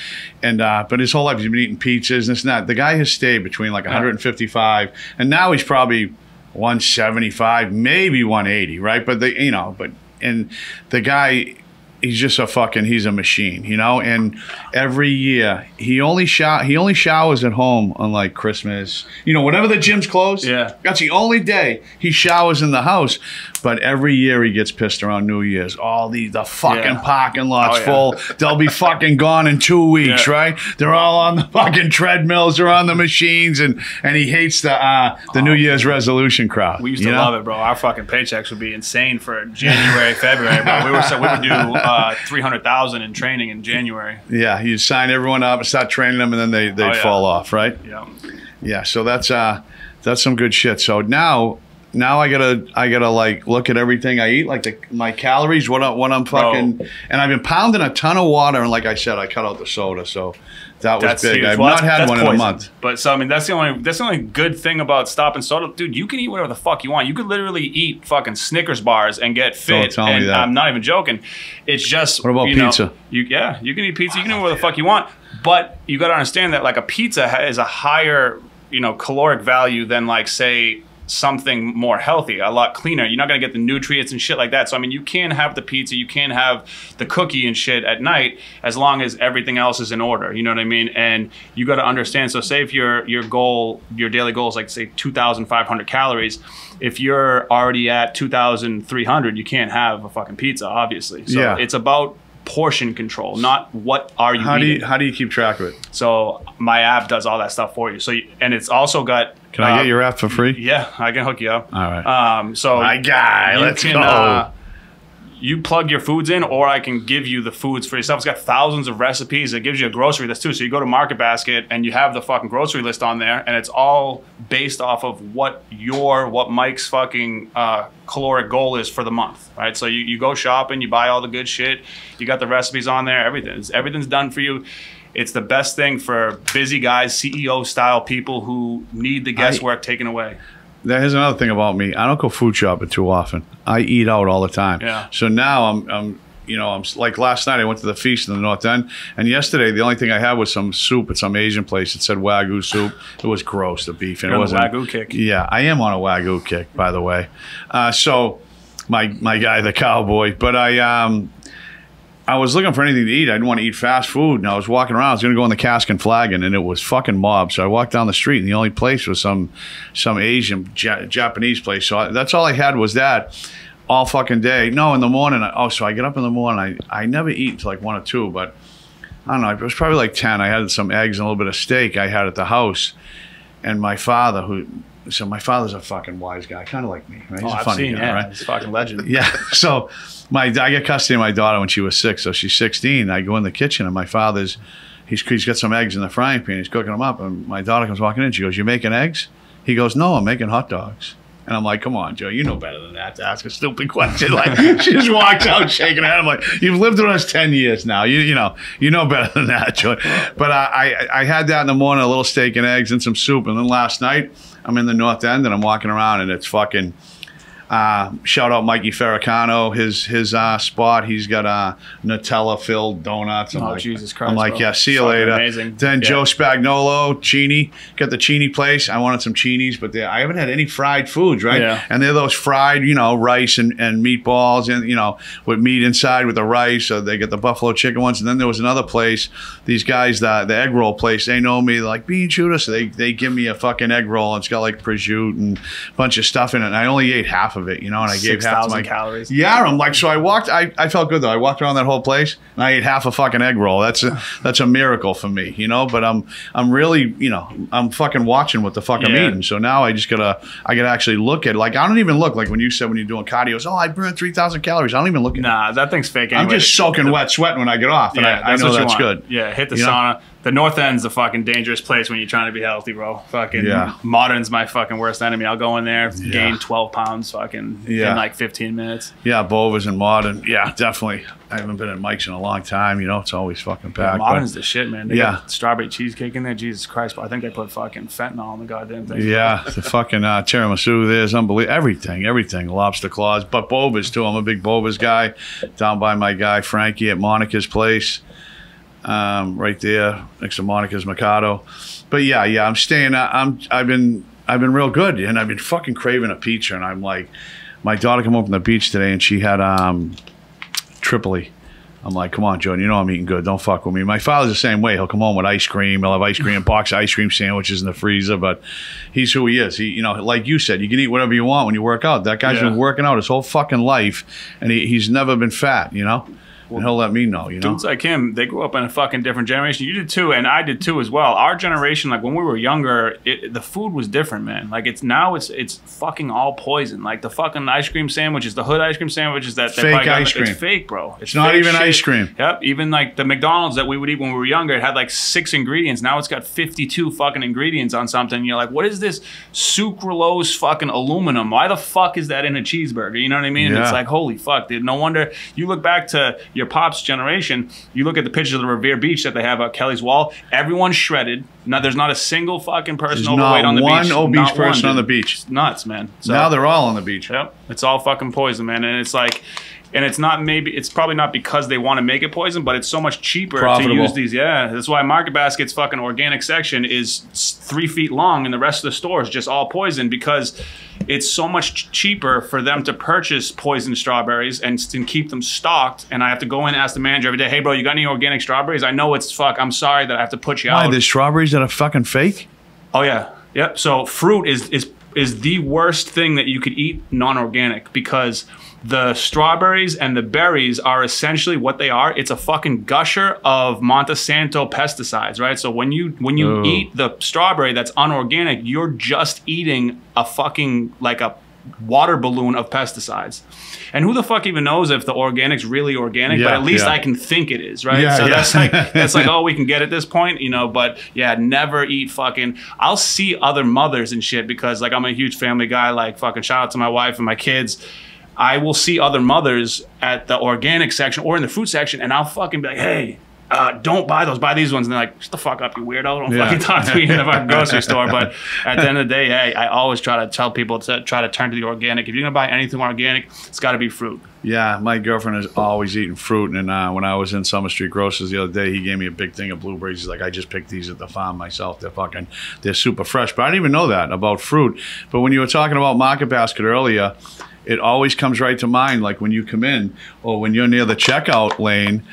Speaker 2: and but his whole life he's been eating pizzas and this and that. The guy has stayed between like 155, and now he's probably 175, maybe 180, right? But and the guy. He's just he's a machine, And every year he only showers at home on like Christmas, whenever the gym's closed.
Speaker 3: Yeah,
Speaker 2: that's the only day he showers in the house. But every year he gets pissed around New Year's. All the fucking parking lots full. They'll be fucking gone in 2 weeks, right? They're all on the fucking treadmills. They're on the machines, and he hates the New Year's resolution crowd.
Speaker 3: We used to love it, bro. Our fucking paychecks would be insane for January, February, bro. We would do 300,000 in training in January.
Speaker 2: Yeah, you sign everyone up and start training them, and then they'd fall off, right?
Speaker 3: Yeah.
Speaker 2: Yeah. So that's some good shit. So now I gotta like look at everything I eat, like my calories, what I'm fucking, and I've been pounding a ton of water, and like I said, I cut out the soda, so that was big.
Speaker 3: Huge.
Speaker 2: I've
Speaker 3: Well,
Speaker 2: not had
Speaker 3: that's
Speaker 2: one
Speaker 3: poison.
Speaker 2: in a month.
Speaker 3: But so I mean, that's the only good thing about stopping soda, dude. You can eat whatever the fuck you want. You could literally eat fucking Snickers bars and get fit.
Speaker 2: Don't tell me
Speaker 3: and
Speaker 2: that.
Speaker 3: I'm not even joking. It's just
Speaker 2: what about pizza?
Speaker 3: You can eat pizza. You can eat whatever the fuck you want. But you got to understand that like a pizza is a higher caloric value than like say something more healthy, a lot cleaner. You're not going to get the nutrients and shit like that. So I mean, you can have the pizza, you can have the cookie and shit at night as long as everything else is in order. You know what I mean? And you got to understand. So say if your daily goal is like say 2,500 calories, if you're already at 2,300, you can't have a fucking pizza, obviously. So it's about portion control, not what are you eating.
Speaker 2: How do you keep track of it?
Speaker 3: So my app does all that stuff for you. So and it's also got.
Speaker 2: Can I get your app for free?
Speaker 3: Yeah, I can hook you up.
Speaker 2: All right.
Speaker 3: So
Speaker 2: my guy, let's go.
Speaker 3: You plug your foods in, or I can give you the foods for yourself. It's got thousands of recipes. It gives you a grocery list too. So you go to Market Basket and you have the fucking grocery list on there, and it's all based off of what Mike's fucking caloric goal is for the month, right? So you go shopping, you buy all the good shit. You got the recipes on there. Everything's done for you. It's the best thing for busy guys, CEO style people who need the guesswork taken away.
Speaker 2: Here's another thing about me. I don't go food shopping too often. I eat out all the time.
Speaker 3: Yeah.
Speaker 2: So now I'm like last night I went to the feast in the North End, and yesterday the only thing I had was some soup at some Asian place. It said Wagyu soup. It was gross, the beef, and
Speaker 3: You're
Speaker 2: it wasn't
Speaker 3: on a Wagyu kick.
Speaker 2: Yeah, I am on a Wagyu kick, by the way. So my guy, the cowboy, but I was looking for anything to eat. I didn't want to eat fast food, and I was walking around. I was going to go in the Cask and Flagon, and it was fucking mob. So I walked down the street, and the only place was some Asian, Japanese place. So that's all I had was that all fucking day. No, in the morning. So I get up in the morning. I never eat until like 1 or 2, but I don't know. It was probably like 10. I had some eggs and a little bit of steak I had at the house. And my father, so my father's a fucking wise guy, kind of like me. Right? He's a funny guy, right?
Speaker 3: He's a fucking legend.
Speaker 2: Yeah. So I get custody of my daughter when she was 6, so she's 16. I go in the kitchen, and my father's, he's got some eggs in the frying pan. He's cooking them up, and my daughter comes walking in. She goes, "You making eggs?" He goes, "No, I'm making hot dogs." And I'm like, "Come on, Joe, you know better than that to ask a stupid question." Like, she just walks out shaking her head. I'm like, "You've lived with us 10 years now. You know better than that, Joe." But I had that in the morning, a little steak and eggs and some soup. And then last night, I'm in the North End, and I'm walking around, and it's fucking shout out Mikey Ferracano, his spot. He's got Nutella filled donuts.
Speaker 3: Jesus Christ!
Speaker 2: I'm like,
Speaker 3: bro.
Speaker 2: yeah, see you
Speaker 3: Fucking
Speaker 2: later.
Speaker 3: Amazing.
Speaker 2: Then Joe Spagnolo, Chini, got the Chini place. I wanted some Chinis, but I haven't had any fried foods, right?
Speaker 3: Yeah.
Speaker 2: And they're those fried, rice and meatballs, and with meat inside with the rice. So they get the buffalo chicken ones. And then there was another place. These guys, the egg roll place, they know me, like Beanshooter, so they give me a fucking egg roll, and it's got like prosciutto and a bunch of stuff in it. And I only ate half half of it, you know, and I gave half to
Speaker 3: 6,000
Speaker 2: my
Speaker 3: calories.
Speaker 2: Yeah, I'm like, so I walked. I felt good though. I walked around that whole place and I ate half a fucking egg roll. That's a miracle for me, you know. But I'm really, you know, I'm fucking watching what the fuck I'm eating. So now I gotta actually look at, like, I don't even look, like when you said when you're doing cardio, oh, I burned 3,000 calories. I don't even look at
Speaker 3: Nah, that thing's fake anyway.
Speaker 2: I'm just soaking wet sweating when I get off, and I know that's good.
Speaker 3: Yeah, hit the sauna. The North End's a fucking dangerous place when you're trying to be healthy, bro. Fucking Modern's my fucking worst enemy. I'll go in there, gain 12 pounds fucking in like 15 minutes. Yeah,
Speaker 2: Bova's and Modern. Yeah, definitely. I haven't been at Mike's in a long time. You know, it's always fucking packed.
Speaker 3: Modern's the shit, man. They got strawberry cheesecake in there. Jesus Christ. But I think they put fucking fentanyl in the goddamn thing.
Speaker 2: Yeah, the fucking tiramisu there's unbelievable. Everything. Lobster claws. But Bova's too. I'm a big Bova's guy. Down by my guy Frankie at Monica's place. Right there next to Monica's Mercado. But yeah, I'm staying. I've been real good, and I've been fucking craving a pizza. And I'm like, my daughter came home from the beach today, and she had Tripoli. I'm like, come on, Jordan, you know I'm eating good. Don't fuck with me. My father's the same way. He'll come home with ice cream. He'll have ice cream, box of ice cream sandwiches in the freezer. But he's who he is. He, you know, like you said, you can eat whatever you want when you work out. That guy's been working out his whole fucking life, and he's never been fat, you know. Well, and he'll let me know, you know?
Speaker 3: Dudes like him, they grew up in a fucking different generation. You did too, and I did too as well. Our generation, like when we were younger, the food was different, man. Like it's fucking all poison. Like the fucking ice cream sandwiches, the hood ice cream sandwiches that
Speaker 2: fake ice cream.
Speaker 3: It's fake, bro.
Speaker 2: It's not even ice cream.
Speaker 3: Yep. Even like the McDonald's that we would eat when we were younger, it had like 6 ingredients. Now it's got 52 fucking ingredients on something. And you're like, what is this sucralose fucking aluminum? Why the fuck is that in a cheeseburger? You know what I mean? And it's like, holy fuck, dude. No wonder you look back to your pop's generation, you look at the pictures of the Revere Beach that they have at Kelly's Wall, everyone's shredded. There's not a single fucking person overweight on the beach.
Speaker 2: Not one obese person on the beach.
Speaker 3: It's nuts, man. So,
Speaker 2: now they're all on the beach.
Speaker 3: Yep. It's all fucking poison, man. And it's like, and it's probably not because they want to make it poison, but it's so much cheaper to use these. Yeah, that's why Market Basket's fucking organic section is 3 feet long and the rest of the store is just all poison, because it's so much cheaper for them to purchase poison strawberries and keep them stocked. And I have to go in and ask the manager every day, hey, bro, you got any organic strawberries? I know it's I'm sorry that I have to put you out.
Speaker 2: Why, there's strawberries that are fucking fake?
Speaker 3: Oh, yeah. Yep. So fruit is the worst thing that you could eat non-organic, because the strawberries and the berries are essentially what they are. It's a fucking gusher of Monsanto pesticides, right? So when you eat the strawberry that's unorganic, you're just eating a fucking, like a water balloon of pesticides. And who the fuck even knows if the organic's really organic, but at least I can think it is, right? So that's like all we can get at this point, you know. But yeah, never eat fucking, I'll see other mothers and shit, because like I'm a huge family guy, like fucking shout out to my wife and my kids. I will see other mothers at the organic section or in the fruit section, and I'll fucking be like, hey, don't buy those, buy these ones. And they're like, shut the fuck up, you weirdo. Don't fucking talk to me in the fucking grocery store. But at the end of the day, hey, I always try to tell people to try to turn to the organic. If you're going to buy anything organic, it's got to be fruit. Yeah,
Speaker 2: my girlfriend is always eating fruit. And when I was in Summer Street Grocers the other day, he gave me a big thing of blueberries. He's like, I just picked these at the farm myself. They're super fresh. But I didn't even know that about fruit. But when you were talking about Market Basket earlier, it always comes right to mind, like when you come in or when you're near the checkout lane,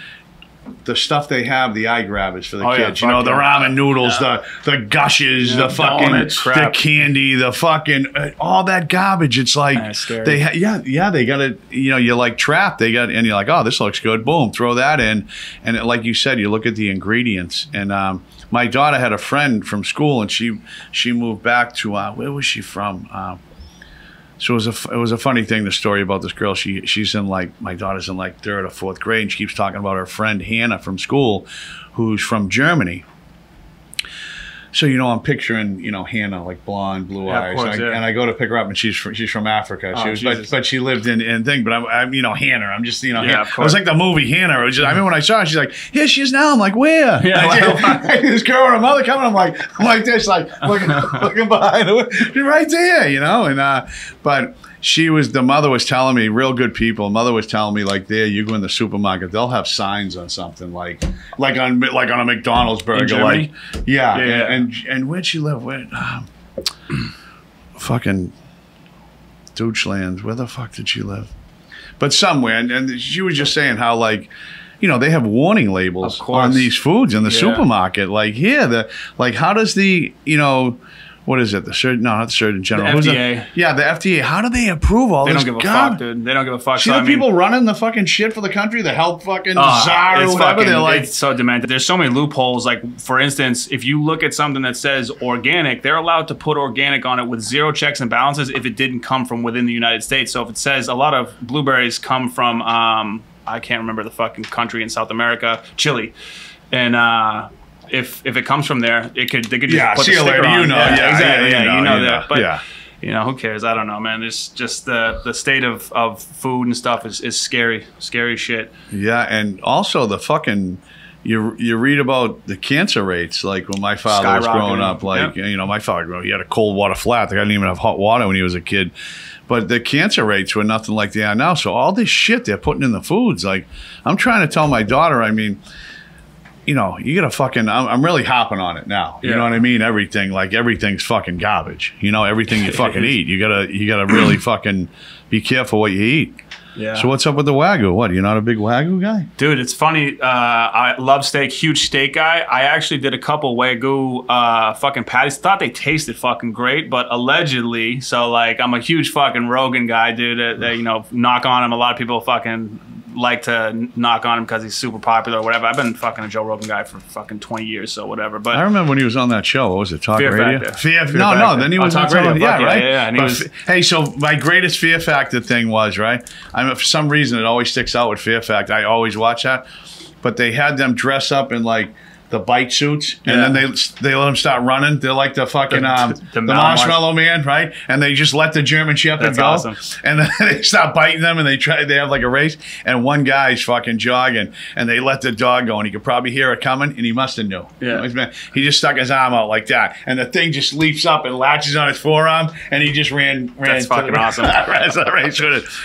Speaker 2: the stuff they have, the eye grabbers for the kids. You know, the ramen noodles, the gushes, the fucking the candy, the fucking all that garbage. It's like they they got it. You know, you're like trapped. And you're like, oh, this looks good. Boom, throw that in, and like you said, you look at the ingredients. And my daughter had a friend from school, and she moved back to where was she from? So it was a funny thing, the story about this girl. She's in like, my daughter's in like 3rd or 4th grade, and she keeps talking about her friend Hannah from school, who's from Germany. So, you know, I'm picturing, you know, Hannah, like blonde, blue eyes. And I go to pick her up, and she's from Africa. But she lived in thing. But I'm, you know, Hannah. I'm just, you know, Hannah. It was like the movie Hannah. It was just, I mean, when I saw her, she's like, here she is now. I'm like, where? This girl and her mother coming. I'm like this, like looking behind her. She's right there, you know. And but the mother was telling me, real good people. Mother was telling me, like, there, you go in the supermarket, they'll have signs on something like on a McDonald's burger, like, and where'd she live? Where, fucking Deutschland. Where the fuck did she live? But somewhere, and she was just saying how, like, you know, they have warning labels on these foods in the supermarket. Like, here, like, how does the, you know, what is it? The surgeon? No, not the Surgeon General.
Speaker 3: The
Speaker 2: Who's
Speaker 3: FDA.
Speaker 2: Yeah, the FDA. How do they approve all
Speaker 3: They
Speaker 2: this?
Speaker 3: don't give a fuck, dude. They don't give a fuck.
Speaker 2: See the people running the fucking shit for the country, the health fucking czar or
Speaker 3: it's
Speaker 2: whatever.
Speaker 3: fucking,
Speaker 2: They're like,
Speaker 3: it's so demented. There's so many loopholes. Like, for instance, if you look at something that says organic, they're allowed to put organic on it with zero checks and balances if it didn't come from within the United States. So if it says a lot of blueberries come from, I can't remember the fucking country in South America, Chile, and if it comes from there, they could just put the sticker on.
Speaker 2: You know,
Speaker 3: exactly. You know that. But
Speaker 2: yeah.
Speaker 3: you know, who cares? I don't know, man. There's just the state of food and stuff is scary shit.
Speaker 2: Yeah, and also the fucking you read about the cancer rates. Like when my father was growing up, like you know, my father he had a cold water flat. The guy didn't even have hot water when he was a kid. But the cancer rates were nothing like they are now. So all this shit they're putting in the foods, like I'm trying to tell my daughter, I mean, you know, you gotta fucking. I'm really hopping on it now. You know what I mean? Everything's fucking garbage. You know, everything you fucking eat. You gotta really fucking be careful what you eat.
Speaker 3: Yeah.
Speaker 2: So what's up with the Wagyu? What, you're not a big Wagyu guy?
Speaker 3: Dude, it's funny. I love steak, huge steak guy. I actually did a couple Wagyu fucking patties. Thought they tasted fucking great, but allegedly, so like I'm a huge fucking Rogan guy, dude. You know, knock on him. A lot of people fucking like to knock on him because he's super popular or whatever. I've been fucking a Joe Rogan guy for fucking 20 years, so whatever. But
Speaker 2: I remember when he was on that show. What was it? Talk
Speaker 3: Fear
Speaker 2: Radio?
Speaker 3: Factor.
Speaker 2: Fear
Speaker 3: Factor.
Speaker 2: No, then he was on
Speaker 3: Talk Radio.
Speaker 2: Yeah, right?
Speaker 3: Yeah, and he was...
Speaker 2: Hey, so my greatest Fear Factor thing was, right? I mean, for some reason, it always sticks out with Fear Factor. I always watch that. But they had them dress up in, like, the bike suits, and then they let them start running. They're like the fucking the Marshmallow Man, right? And they just let the German Shepherd go,
Speaker 3: awesome.
Speaker 2: and then they start biting them, and they have like a race. And one guy's fucking jogging, and they let the dog go, and he could probably hear it coming, and he must have knew.
Speaker 3: Yeah,
Speaker 2: he just stuck his arm out like that, and the thing just leaps up and latches on his forearm, and he just ran.
Speaker 3: That's fucking awesome.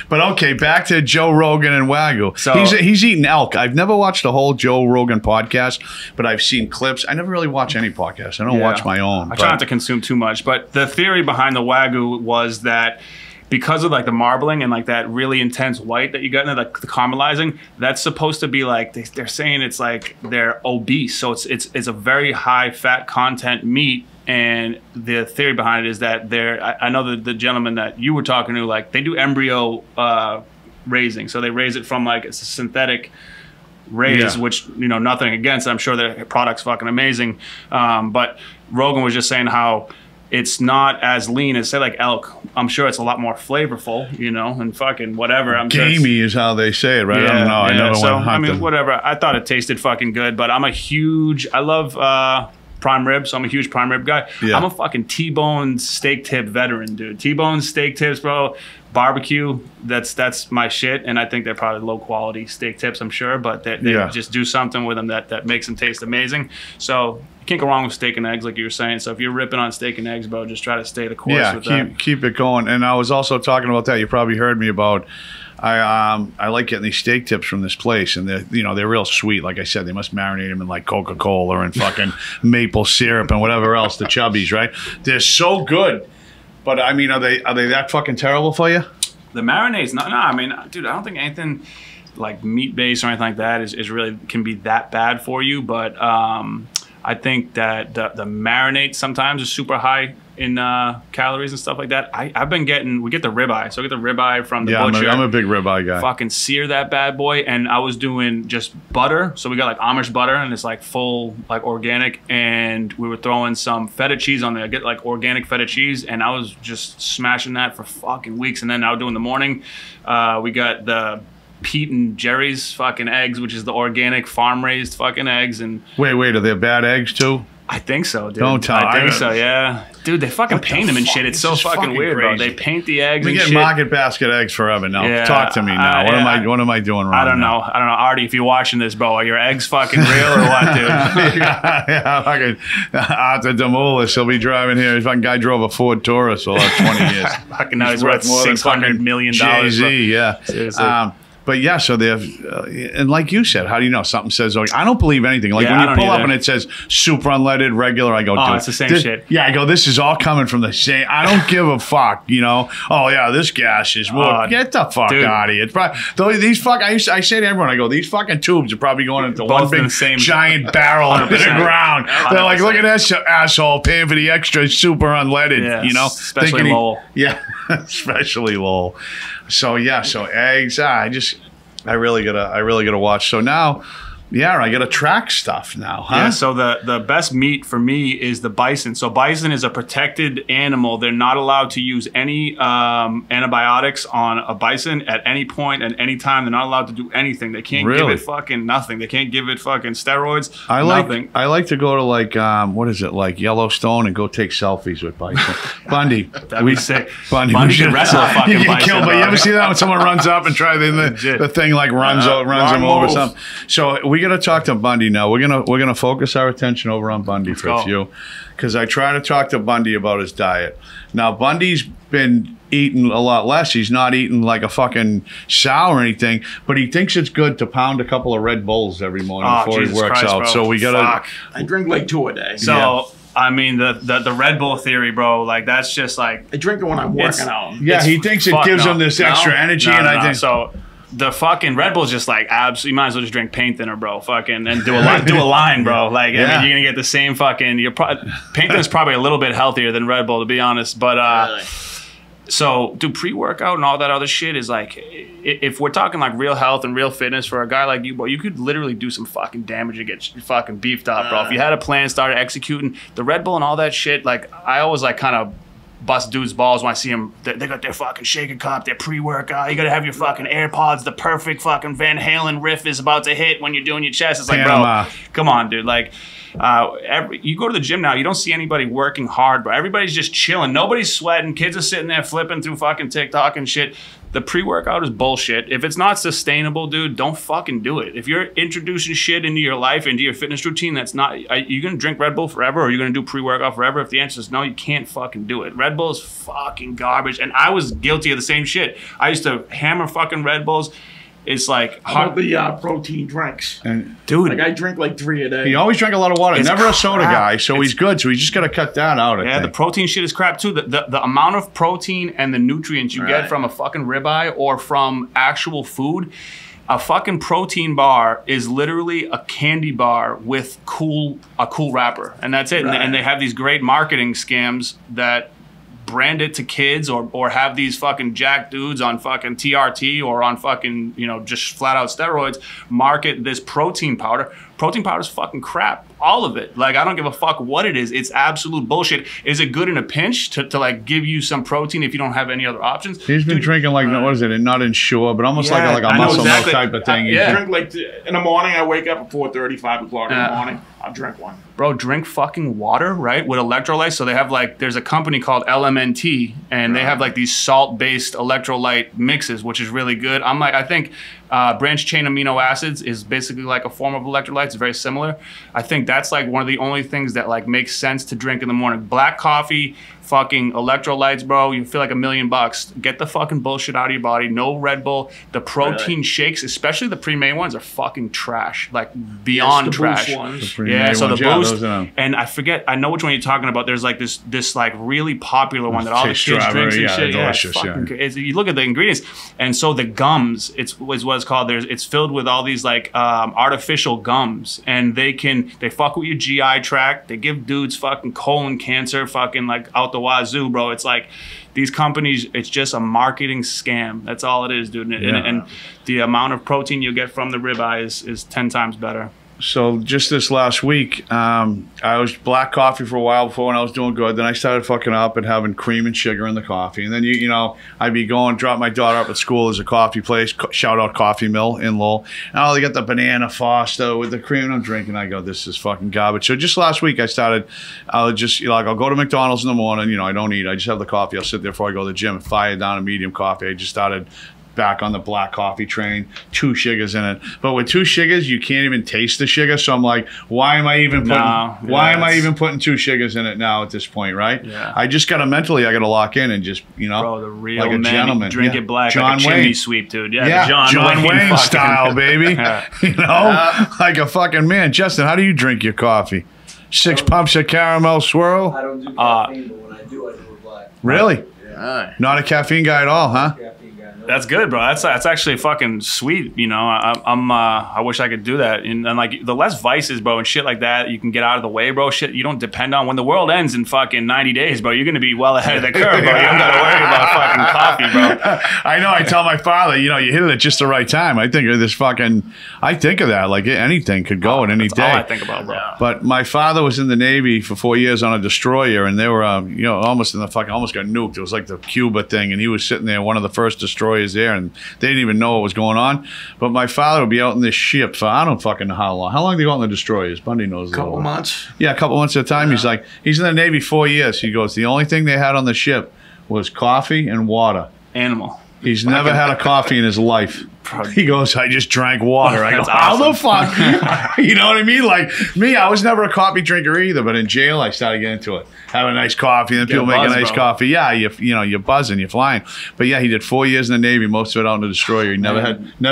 Speaker 2: But okay, back to Joe Rogan and Wagyu.
Speaker 3: So
Speaker 2: he's eating elk. I've never watched a whole Joe Rogan podcast, but I've seen clips. I never really watch any podcasts. I don't watch my own.
Speaker 3: I try not to consume too much, but the theory behind the Wagyu was that because of like the marbling and like that really intense white that you got in there, like the caramelizing, that's supposed to be like they're saying it's like they're obese, so it's a very high fat content meat. And the theory behind it is that I know the gentleman that you were talking to, like they do embryo raising, so they raise it from like it's a synthetic raise, which, you know, nothing against. I'm sure their product's fucking amazing. But Rogan was just saying how it's not as lean as, say, like elk. I'm sure it's a lot more flavorful, you know, and fucking whatever.
Speaker 2: Gamey is how they say it, right?
Speaker 3: Yeah,
Speaker 2: I don't know. I never went hunting.
Speaker 3: I mean, whatever. I thought it tasted fucking good, but I love prime rib, so I'm a huge prime rib guy. I'm a fucking T-bone steak tip veteran, dude. T-bone steak tips, bro. Barbecue, that's my shit, and I think they're probably low quality steak tips, I'm sure, but they just do something with them that makes them taste amazing. So you can't go wrong with steak and eggs, like you were saying. So if you're ripping on steak and eggs, bro, just try to stay the course with that.
Speaker 2: Keep it going. And I was also talking about that. You probably heard me about. I like getting these steak tips from this place, and they're real sweet. Like I said, they must marinate them in like Coca-Cola and fucking maple syrup and whatever else, the chubbies, right? They're so good. But I mean, are they that fucking terrible for you?
Speaker 3: The marinade's no. I mean, dude, I don't think anything like meat based or anything like that is really can be that bad for you. But I think that the marinade sometimes is super high in calories and stuff like that. We get the ribeye. So I get the ribeye from the butcher.
Speaker 2: I'm a big ribeye guy.
Speaker 3: Fucking sear that bad boy. And I was doing just butter. So we got like Amish butter, and it's like full, like organic. And we were throwing some feta cheese on there. I get like organic feta cheese. And I was just smashing that for fucking weeks. And then I would do in the morning. We got the Pete and Jerry's fucking eggs, which is the organic farm raised fucking eggs. And
Speaker 2: wait, are there bad eggs too?
Speaker 3: I think so, dude.
Speaker 2: Don't tell.
Speaker 3: I think so, yeah. Dude, they fucking paint them and shit. It's so fucking weird, bro. They paint the eggs and shit.
Speaker 2: We get Market Basket eggs forever now. Yeah, talk to me now. What am I doing wrong?
Speaker 3: I don't know. Artie, if you're watching this, bro, are your eggs fucking real or what, dude?
Speaker 2: yeah, fucking Arthur Demoulas. He'll be driving here. This fucking guy drove a Ford Taurus for like 20 years.
Speaker 3: Fucking now he's worth $600 million.
Speaker 2: Jay-Z, yeah.
Speaker 3: Seriously.
Speaker 2: But yeah, so they have, and like you said, how do you know? Something says, I don't believe anything. Like when you pull up and it says super unleaded, regular, I go, dude,
Speaker 3: it's the same shit.
Speaker 2: Yeah, I go, this is all coming from the same. I don't give a fuck, you know? Oh, yeah, this gas is, get the fuck out of here. It's probably, I say to everyone, I go, these fucking tubes are probably going into one big giant barrel into the ground. 100%. They're like, look at this asshole paying for the extra super unleaded, you know?
Speaker 3: Especially Lowell.
Speaker 2: Yeah, especially Lowell. So yeah, so eggs. I really gotta watch. So now, yeah, I gotta track stuff now, huh?
Speaker 3: Yeah. So the best meat for me is the bison. So bison is a protected animal. They're not allowed to use any antibiotics on a bison at any point at any time. They're not allowed to do anything. They can't give it fucking nothing. They can't give it fucking steroids.
Speaker 2: I like to go to like what is it, like Yellowstone and go take selfies with bison. Bundy,
Speaker 3: that'd be sick.
Speaker 2: Bundy
Speaker 3: can wrestle a fucking bison.
Speaker 2: Killed, but you ever see that when someone runs up and try the thing like runs him over something? So we got to talk to Bundy now. We're gonna focus our attention over on Bundy for a few, because I try to talk to Bundy about his diet. Now Bundy's been eating a lot less. He's not eating like a fucking sow or anything, but he thinks it's good to pound a couple of Red Bulls every morning before he works out. Bro. So we gotta.
Speaker 4: I drink like 2 a day.
Speaker 3: So. I mean, the Red Bull theory, bro, like, that's just like...
Speaker 4: I drink it when I'm working out.
Speaker 2: Yeah, he thinks it gives him this extra energy, and I think...
Speaker 3: So, the fucking Red Bull's just like, you might as well just drink paint thinner, bro, fucking, and do a line, bro. Like, I mean, you're going to get the same fucking... Paint thinner's probably a little bit healthier than Red Bull, to be honest, but... Really? So, dude, pre-workout and all that other shit is like, if we're talking like real health and real fitness for a guy like you, bro, you could literally do some fucking damage and get fucking beefed up, bro. If you had a plan, started executing the Red Bull and all that shit, like, I always like kind of bust dudes' balls when I see them. They got their fucking shaker cup, their pre-workout. You got to have your fucking AirPods. The perfect fucking Van Halen riff is about to hit when you're doing your chest. It's like, bro, come on, dude. Like, you go to the gym now, you don't see anybody working hard, bro. Everybody's just chilling. Nobody's sweating. Kids are sitting there flipping through fucking TikTok and shit. The pre-workout is bullshit. If it's not sustainable, dude, don't fucking do it. If you're introducing shit into your life, into your fitness routine, that's not... you going to drink Red Bull forever, or are you going to do pre-workout forever? If the answer is no, you can't fucking do it. Red Bull is fucking garbage, and I was guilty of the same shit. I used to hammer fucking Red Bulls. It's like...
Speaker 4: How about the protein drinks?
Speaker 2: And
Speaker 4: dude, like, I drink like 3 a day.
Speaker 2: He always drank a lot of water. Never a soda guy, so he's good. So he's just got to cut that out.
Speaker 3: Yeah, the protein shit is crap too. The amount of protein and the nutrients you get from a fucking ribeye or from actual food, a fucking protein bar is literally a candy bar with a cool wrapper, and that's it. And they have these great marketing scams that brand it to kids or have these fucking jack dudes on fucking TRT or on fucking, just flat out steroids market this protein powder. Protein powder is fucking crap. All of it. Like, I don't give a fuck what it is. It's absolute bullshit. Is it good in a pinch to like give you some protein if you don't have any other options?
Speaker 2: He's been drinking like, what is it? Not Ensure, but almost like a muscle milk type of thing.
Speaker 4: I drink like in the morning. I wake up at 4:30, 5 o'clock in the morning. I'll drink one.
Speaker 3: Bro, drink fucking water, right? With electrolytes. So they have there's a company called LMNT, and they have like these salt-based electrolyte mixes, which is really good. I think branched chain amino acids is basically like a form of electrolytes. It's very similar. I think that's like one of the only things that like makes sense to drink in the morning. Black coffee, fucking electrolytes, bro. You feel like $1 million. Get the fucking bullshit out of your body. No Red Bull. The protein shakes, especially the pre-made ones, are fucking trash. Like beyond trash. Yeah, so the Boost. And I forget. I know which one you're talking about. There's like this like really popular one that all the kids drink and shit.
Speaker 2: Delicious,
Speaker 3: you look at the ingredients, and so the gums. Is what it's called. It's filled with all these like artificial gums, and they fuck with your GI tract. They give dudes fucking colon cancer, fucking like out the wazoo, bro. It's like these companies, it's just a marketing scam. That's all it is, dude. And the amount of protein you get from the ribeye is 10 times better.
Speaker 2: So just this last week, I was black coffee for a while before when I was doing good. Then I started fucking up and having cream and sugar in the coffee. And then, I'd be drop my daughter up at school. There's a coffee place, shout out Coffee Mill in Lowell. And they got the banana Foster with the cream, and I'm drinking. I go, this is fucking garbage. So just last week I'll go to McDonald's in the morning. I don't eat. I just have the coffee. I'll sit there before I go to the gym and fire down a medium coffee. I just started back on the black coffee train, 2 sugars in it. But with 2 sugars, you can't even taste the sugar. So I'm like, why am I even putting 2 sugars in it now at this point, right?
Speaker 3: Yeah.
Speaker 2: I just got to mentally, I got to lock in and just, you know,
Speaker 3: bro, the real
Speaker 2: like a
Speaker 3: man,
Speaker 2: gentleman.
Speaker 3: drink it black,
Speaker 2: John
Speaker 3: like a chimney
Speaker 2: Wayne.
Speaker 3: sweep, dude. Yeah,
Speaker 2: Yeah,
Speaker 3: the
Speaker 2: John Wayne
Speaker 3: fucking
Speaker 2: style, baby.
Speaker 3: Yeah.
Speaker 2: You know, like a fucking man. Justin, how do you drink your coffee? 6 pumps of caramel swirl?
Speaker 5: I don't do caffeine, but when I do it black.
Speaker 2: Really?
Speaker 5: Yeah.
Speaker 2: Not a caffeine guy at all, huh?
Speaker 5: Caffeine guy, no.
Speaker 3: That's good, bro. That's actually fucking sweet. You know, I wish I could do that. And like the less vices, bro, and shit like that, you can get out of the way, bro. Shit, you don't depend on when the world ends in fucking 90 days, bro. You're gonna be well ahead of the curve, bro. You don't gotta worry about fucking coffee, bro.
Speaker 2: I know. I tell my father, you know, you hit it at just the right time. I think of this fucking. I think of that like anything could go at any
Speaker 3: That's
Speaker 2: day.
Speaker 3: all I think about, bro.
Speaker 2: But my father was in the Navy for 4 years on a destroyer, and they were, you know, almost in the fucking, almost got nuked. It was like the Cuba thing, and he was sitting there, one of the first destroyers there, and they didn't even know what was going on. But my father would be out in this ship for I don't fucking know how long. How long do you go out in the destroyers? Bundy knows.
Speaker 5: Couple months.
Speaker 2: Yeah, a couple months at a time. He's like, he's in the Navy 4 years. He goes, the only thing they had on the ship was coffee and water.
Speaker 3: Animal.
Speaker 2: He's never had a coffee in his life. He goes, I just drank water. I go,
Speaker 3: That's
Speaker 2: how the
Speaker 3: awesome.
Speaker 2: fuck? You know what I mean? Like me, I was never a coffee drinker either, but in jail, I started getting into it. Have a nice coffee, and then people
Speaker 3: a
Speaker 2: make a
Speaker 3: buzz,
Speaker 2: nice
Speaker 3: bro.
Speaker 2: coffee. Yeah, you know, you're buzzing, you're flying. But yeah, he did 4 years in the Navy, most of it out in the destroyer. He never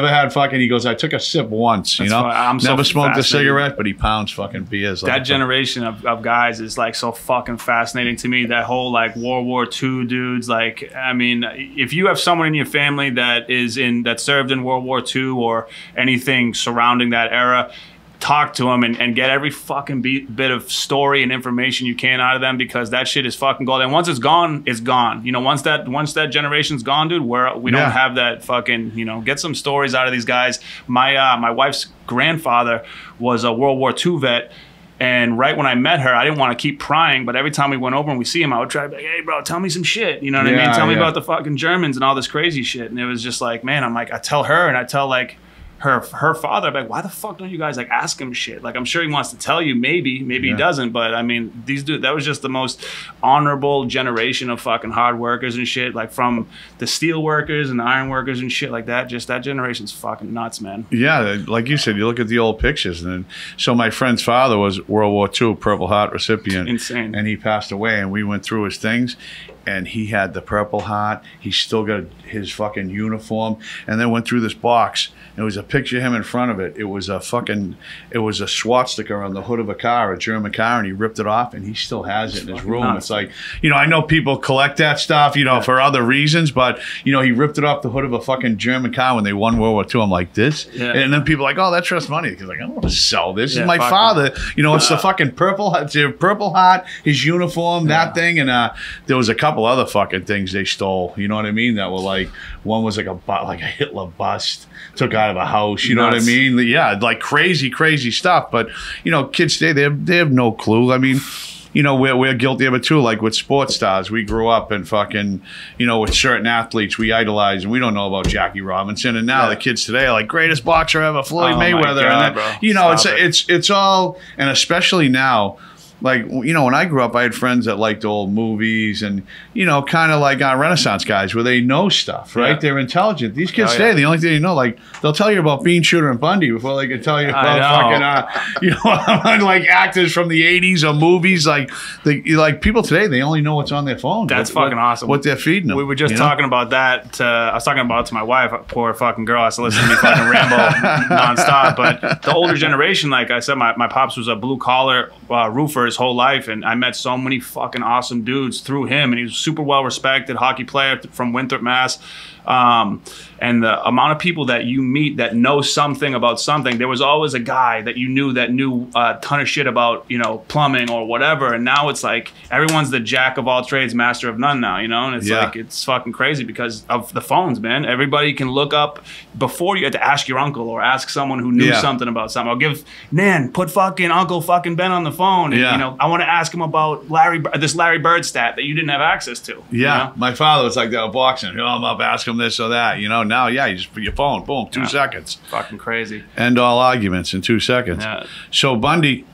Speaker 2: had fucking, he goes, I took a sip once, you
Speaker 3: That's
Speaker 2: know?
Speaker 3: why I'm so
Speaker 2: never smoked a
Speaker 3: fascinated.
Speaker 2: cigarette, but he pounds fucking beers. Like
Speaker 3: That generation of guys is like so fucking fascinating to me. That whole like World War II dudes. Like, I mean, if you have someone in your family that served in World War II or anything surrounding that era, talk to them and get every fucking bit of story and information you can out of them, because that shit is fucking gold. And once it's gone, it's gone. You know, once that generation's gone, dude, we don't have that fucking, you know, get some stories out of these guys. My wife's grandfather was a World War II vet. And right when I met her, I didn't want to keep prying, but every time we went over and we see him, I would try to be like, hey, bro, tell me some shit. You know what I mean? Tell me about the fucking Germans and all this crazy shit. And it was just like, man, I'm like, I tell her and I tell like her father, I'm like, why the fuck don't you guys like ask him shit? Like, I'm sure he wants to tell you, maybe he doesn't, but I mean, these dudes, that was just the most honorable generation of fucking hard workers and shit, like from the steel workers and the iron workers and shit like that. Just that generation's fucking nuts, man.
Speaker 2: Yeah, like you said, you look at the old pictures, and then, so my friend's father was World War II Purple Heart recipient.
Speaker 3: Insane.
Speaker 2: And he passed away, and we went through his things, and he had the Purple Heart. He still got his fucking uniform, and then went through this box. And it was a picture of him in front of it. It was a swastika on the hood of a car, a German car, and he ripped it off, and he still has it in his room.
Speaker 3: nuts.
Speaker 2: It's like, you know, I know people collect that stuff, you know, for other reasons, but, you know, he ripped it off the hood of a fucking German car when they won World War II. I'm like, this?
Speaker 3: Yeah.
Speaker 2: And then people are like, oh, that's just money. Because like, I don't want to sell this.
Speaker 3: Yeah,
Speaker 2: It's my
Speaker 3: fuck
Speaker 2: father. You know, it's the fucking Purple Heart, his uniform, that thing. And there was a couple other fucking things they stole, you know what I mean? That were like, one was like a Hitler bust took out of a house, you know what I
Speaker 3: Nuts.
Speaker 2: mean? Yeah, like crazy stuff. But, you know, kids today, they have no clue. I mean, you know, we're guilty of it too. Like with sports stars, we grew up and fucking, you know, with certain athletes we idolize, and we don't know about Jackie Robinson. And now the kids today are like, greatest boxer ever, Floyd
Speaker 3: Oh my
Speaker 2: Mayweather.
Speaker 3: God,
Speaker 2: and then,
Speaker 3: bro.
Speaker 2: you know,
Speaker 3: Stop
Speaker 2: it's all, and especially now. Like, you know, when I grew up, I had friends that liked old movies and, you know, kind of like Renaissance guys where they know stuff, right?
Speaker 3: Yeah.
Speaker 2: They're intelligent. These kids
Speaker 3: Oh,
Speaker 2: today,
Speaker 3: yeah.
Speaker 2: the only thing they know, like, they'll tell you about Beanshooter and Bundy before they can tell you about fucking, you know, like actors from the 80s or movies. Like people today, they only know what's on their phone.
Speaker 3: That's fucking awesome.
Speaker 2: What they're feeding them.
Speaker 3: We were just
Speaker 2: you know?
Speaker 3: talking about that. I was talking about it to my wife. Poor fucking girl has to listen to me fucking ramble nonstop. But the older generation, like I said, my pops was a blue collar roofer his whole life, and I met so many fucking awesome dudes through him. And he was super well respected hockey player from Winthrop, Mass. And the amount of people that you meet that know something about something, there was always a guy that you knew that knew a ton of shit about, you know, plumbing or whatever. And now it's like everyone's the jack of all trades, master of none now, you know? And it's like, it's fucking crazy because of the phones, man. Everybody can look up. Before you had to ask your uncle or ask someone who knew something about something. I'll give Nan, put fucking Uncle fucking Ben on the phone. And, you know, I want to ask him about this Larry Bird stat that you didn't have access to.
Speaker 2: Yeah.
Speaker 3: You know?
Speaker 2: My father was like that with boxing. You know, I'm up, ask him this or that. You know, now, you just put your phone, boom, 2 seconds.
Speaker 3: Fucking crazy.
Speaker 2: End all arguments in 2 seconds.
Speaker 3: Yeah.
Speaker 2: So, Bundy,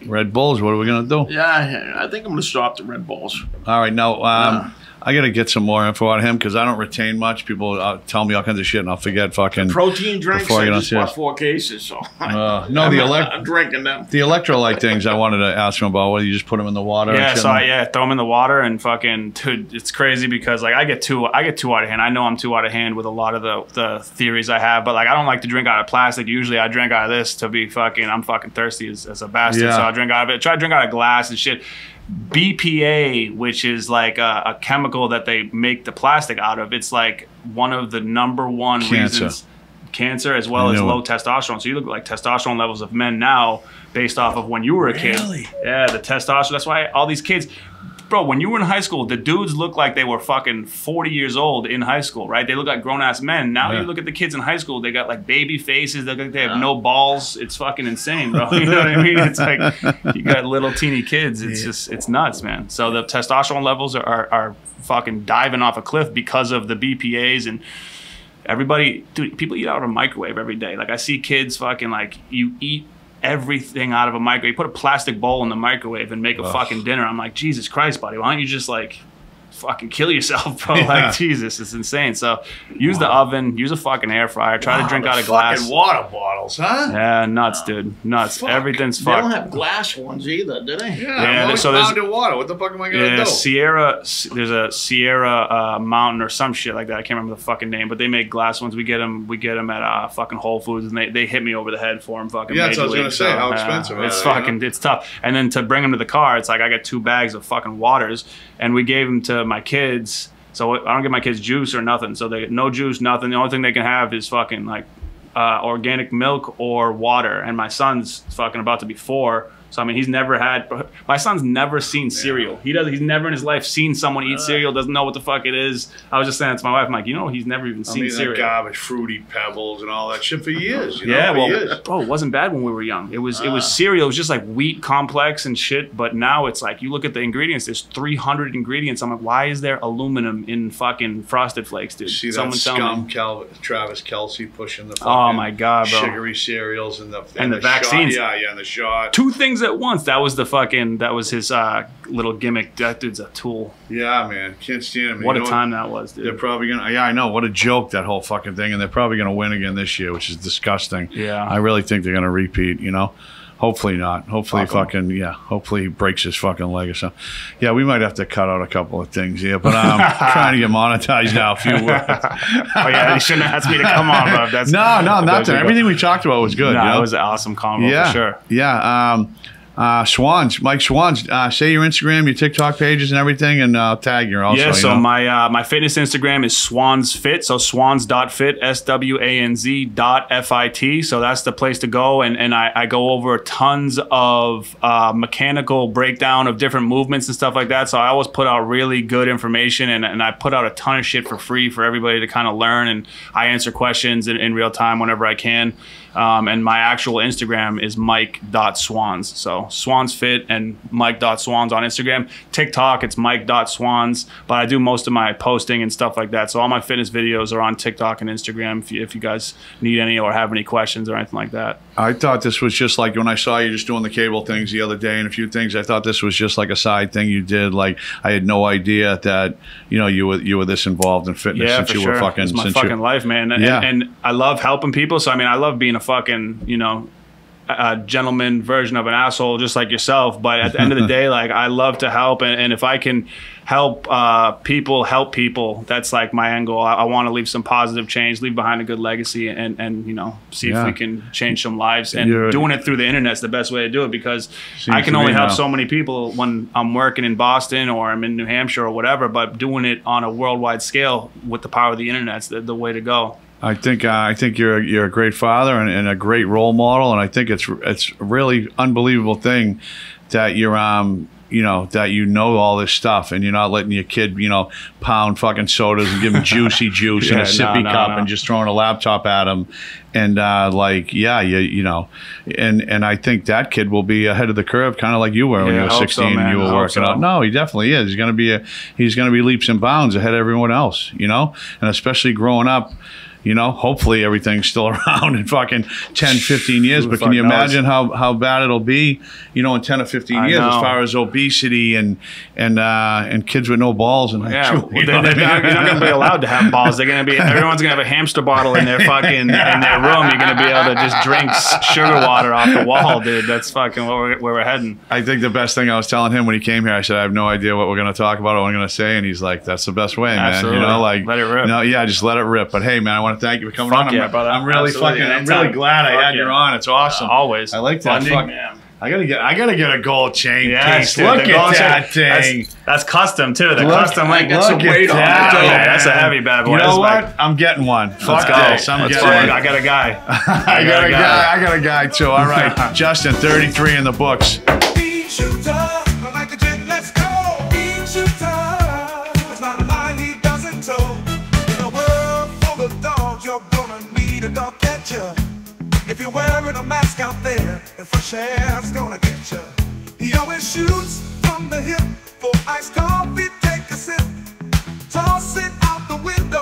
Speaker 2: Red Bulls, what are we going to do?
Speaker 5: Yeah, I think I'm going to stop the Red Bulls.
Speaker 2: All right, now, I got to get some more info out of him because I don't retain much. People tell me all kinds of shit, and I'll forget fucking
Speaker 4: Protein drinks.
Speaker 2: before I
Speaker 4: I
Speaker 2: get on
Speaker 4: just bought
Speaker 2: serious.
Speaker 4: 4 cases, so
Speaker 2: No,
Speaker 4: I'm drinking them.
Speaker 2: the electrolyte things I wanted to ask him about. Whether you just put them in the water?
Speaker 3: Yeah,
Speaker 2: and shit
Speaker 3: so throw them in the water and fucking, dude, it's crazy because like I get too out of hand. I know I'm too out of hand with a lot of the theories I have, but like I don't like to drink out of plastic. Usually I drink out of this to be fucking. I'm fucking thirsty as a bastard,
Speaker 2: Yeah.
Speaker 3: so I drink out of it. Try to drink out of glass and shit. BPA, which is like a chemical that they make the plastic out of, it's like one of the number one reasons cancer as well as low testosterone. So you look at like testosterone levels of men now based off of when you were a kid.
Speaker 2: Really?
Speaker 3: Yeah, the testosterone. That's why all these kids, bro, when you were in high school, the dudes look like they were fucking 40 years old in high school, right? They look like grown-ass men. Now you look at the kids in high school, they got like baby faces. They look like they have no balls. It's fucking insane, bro. You know what I mean? It's like you got little teeny kids. It's just, it's nuts, man. So the testosterone levels are fucking diving off a cliff because of the BPAs and everybody, dude, people eat out of a microwave every day. Like I see kids fucking like you eat everything out of a microwave. You put a plastic bowl in the microwave and make a fucking dinner. I'm like, Jesus Christ, buddy, why don't you just like fucking kill yourself, bro?
Speaker 2: Yeah.
Speaker 3: Like, Jesus, it's insane. So use the oven, use a fucking air fryer, try to drink out of glass.
Speaker 2: Fucking water bottles, huh?
Speaker 3: Yeah, nuts, dude. Nuts.
Speaker 2: Fuck.
Speaker 3: Everything's
Speaker 4: They don't
Speaker 3: fucked.
Speaker 4: have glass ones either, do they?
Speaker 2: Yeah,
Speaker 3: so there's-
Speaker 2: pounded water. What the fuck am I gonna
Speaker 3: Yeah,
Speaker 2: do?
Speaker 3: Sierra. There's a Sierra Mountain or some shit like that. I can't remember the fucking name, but they make glass ones. We get them at fucking Whole Foods, and they hit me over the head for them. Fucking
Speaker 2: Yeah, that's what I was
Speaker 3: majorly.
Speaker 2: gonna say. How expensive are
Speaker 3: It's
Speaker 2: they,
Speaker 3: fucking. It's tough. And then to bring them to the car, it's like I got 2 bags of fucking waters, and we gave them to my kids. So I don't give my kids juice or nothing. So they get no juice, nothing. The only thing they can have is fucking like organic milk or water. And my son's fucking about to be 4. So I mean, my son's never seen cereal. He's never in his life seen someone eat cereal. Doesn't know what the fuck it is. I was just saying to my wife, I'm like, he's never even seen cereal.
Speaker 2: Garbage, fruity pebbles, and all that shit for years.
Speaker 3: Yeah,
Speaker 2: for
Speaker 3: well,
Speaker 2: years.
Speaker 3: bro, it wasn't bad when we were young. It was cereal. It was just like wheat complex and shit. But now it's like you look at the ingredients. There's 300 ingredients. I'm like, why is there aluminum in fucking Frosted Flakes, dude?
Speaker 2: See
Speaker 3: Someone
Speaker 2: that
Speaker 3: tell me.
Speaker 2: Travis Kelce pushing the fucking
Speaker 3: Oh my god, bro!
Speaker 2: sugary cereals and the
Speaker 3: vaccines.
Speaker 2: Shot. Yeah, and the shot.
Speaker 3: 2 things at once. That was his little gimmick. That dude's a tool.
Speaker 2: Yeah, man, can't stand him.
Speaker 3: What
Speaker 2: You
Speaker 3: a
Speaker 2: know
Speaker 3: time that was, dude.
Speaker 2: They're probably gonna. Yeah, I know. What a joke, that whole fucking thing. And they're probably gonna win again this year, which is disgusting.
Speaker 3: Yeah.
Speaker 2: I really think they're gonna repeat. Hopefully not. Hopefully
Speaker 3: Fuck 'em.
Speaker 2: hopefully he breaks his fucking leg or something. Yeah, we might have to cut out a couple of things here, but I'm trying to get monetized now. A few words.
Speaker 3: Oh yeah, you shouldn't have asked me to come on, bro. That's
Speaker 2: No, nothing.
Speaker 3: good.
Speaker 2: Everything we talked about was good.
Speaker 3: No, it was an awesome combo
Speaker 2: yeah,
Speaker 3: for sure.
Speaker 2: Yeah. Swans, Mike Swans. Say your Instagram, your TikTok pages, and everything, and I'll tag you also.
Speaker 3: Yeah, so my fitness Instagram is Swans Fit, so swans.fit, SWANZ.FIT. So that's the place to go, and I go over tons of mechanical breakdown of different movements and stuff like that. So I always put out really good information, and I put out a ton of shit for free for everybody to kind of learn, and I answer questions in real time whenever I can. And my actual Instagram is mike.swans. So Swans Fit and mike.swans on Instagram. TikTok, it's mike.swans. But I do most of my posting and stuff like that. So all my fitness videos are on TikTok and Instagram if you guys need any or have any questions or anything like that.
Speaker 2: I thought this was just like when I saw you just doing the cable things the other day and a few things. I thought this was just like a side thing you did. Like I had no idea that you were this involved in fitness
Speaker 3: Yeah,
Speaker 2: since
Speaker 3: for
Speaker 2: you
Speaker 3: sure.
Speaker 2: were fucking.
Speaker 3: It's my
Speaker 2: since
Speaker 3: fucking life, man.
Speaker 2: Yeah.
Speaker 3: And I love helping people. So I mean, I love being a fucking a gentleman version of an asshole, just like yourself. But at the end of the day, like I love to help, and if I can help people, that's like my end goal. I want to leave some positive change, leave behind a good legacy, and see if we can change some lives. And doing it through the internet is the best way to do it, because I can only help so many people when I'm working in Boston or I'm in New Hampshire or whatever. But doing it on a worldwide scale with the power of the internet's the way to go.
Speaker 2: I think you're a great father and a great role model, and I think it's a really unbelievable thing that you're that all this stuff and you're not letting your kid pound fucking sodas and give him juicy juice in a sippy cup and just throwing a laptop at him, and and I think that kid will be ahead of the curve, kind of like you were when you were 16 and you were working out. No, he definitely is. He's gonna be leaps and bounds ahead of everyone else, and especially growing up. you know, hopefully everything's still around in fucking 10, 15 years. But can you imagine how bad it'll be, you know, in 10 or 15 years as far as obesity and kids with no balls and
Speaker 6: yeah, you're not going to be allowed to have balls. They're going to be everyone's going to have a hamster bottle in their fucking in their room. You're going to be able to just drink sugar water off the wall, dude. That's fucking where we're heading.
Speaker 2: I think the best thing I was telling him when he came here, I said I have no idea what we're going to talk about or what I'm going to say, and he's like, "That's the best way, man."
Speaker 6: Absolutely.
Speaker 2: You know, like
Speaker 6: let it rip.
Speaker 2: No, yeah, just let it rip. But hey, man, I want to thank you for coming on.
Speaker 6: Yeah, brother.
Speaker 2: I'm really
Speaker 6: Absolutely.
Speaker 2: I'm really glad I had you on. It's awesome.
Speaker 6: Always.
Speaker 2: I like that.
Speaker 6: Bundy.
Speaker 2: I gotta get a gold chain piece.
Speaker 6: Dude,
Speaker 2: Look at that thing.
Speaker 6: That's custom too. The
Speaker 2: Look,
Speaker 6: custom link.
Speaker 2: look
Speaker 6: That's a weight
Speaker 2: at
Speaker 6: on
Speaker 2: that,
Speaker 6: it.
Speaker 2: man.
Speaker 6: That's a heavy bad boy.
Speaker 2: You know
Speaker 6: That's
Speaker 2: what?
Speaker 6: like-
Speaker 2: I'm getting one.
Speaker 6: Let's
Speaker 2: Fuck
Speaker 6: go.
Speaker 2: this. I'm
Speaker 6: Let's
Speaker 2: getting
Speaker 6: go.
Speaker 2: one.
Speaker 6: I got a guy.
Speaker 2: I got a guy too. All right, Justin, 33 in the books.
Speaker 1: Beanshooter, like a jet, let's go. Beanshooter, it's not a line he doesn't toe. In a world full of dogs, you're gonna need a dog catcher. If you're wearing a mask out there, and fresh air's gonna get you. He always shoots from the hip. For iced coffee, take a sip. Toss it out the window.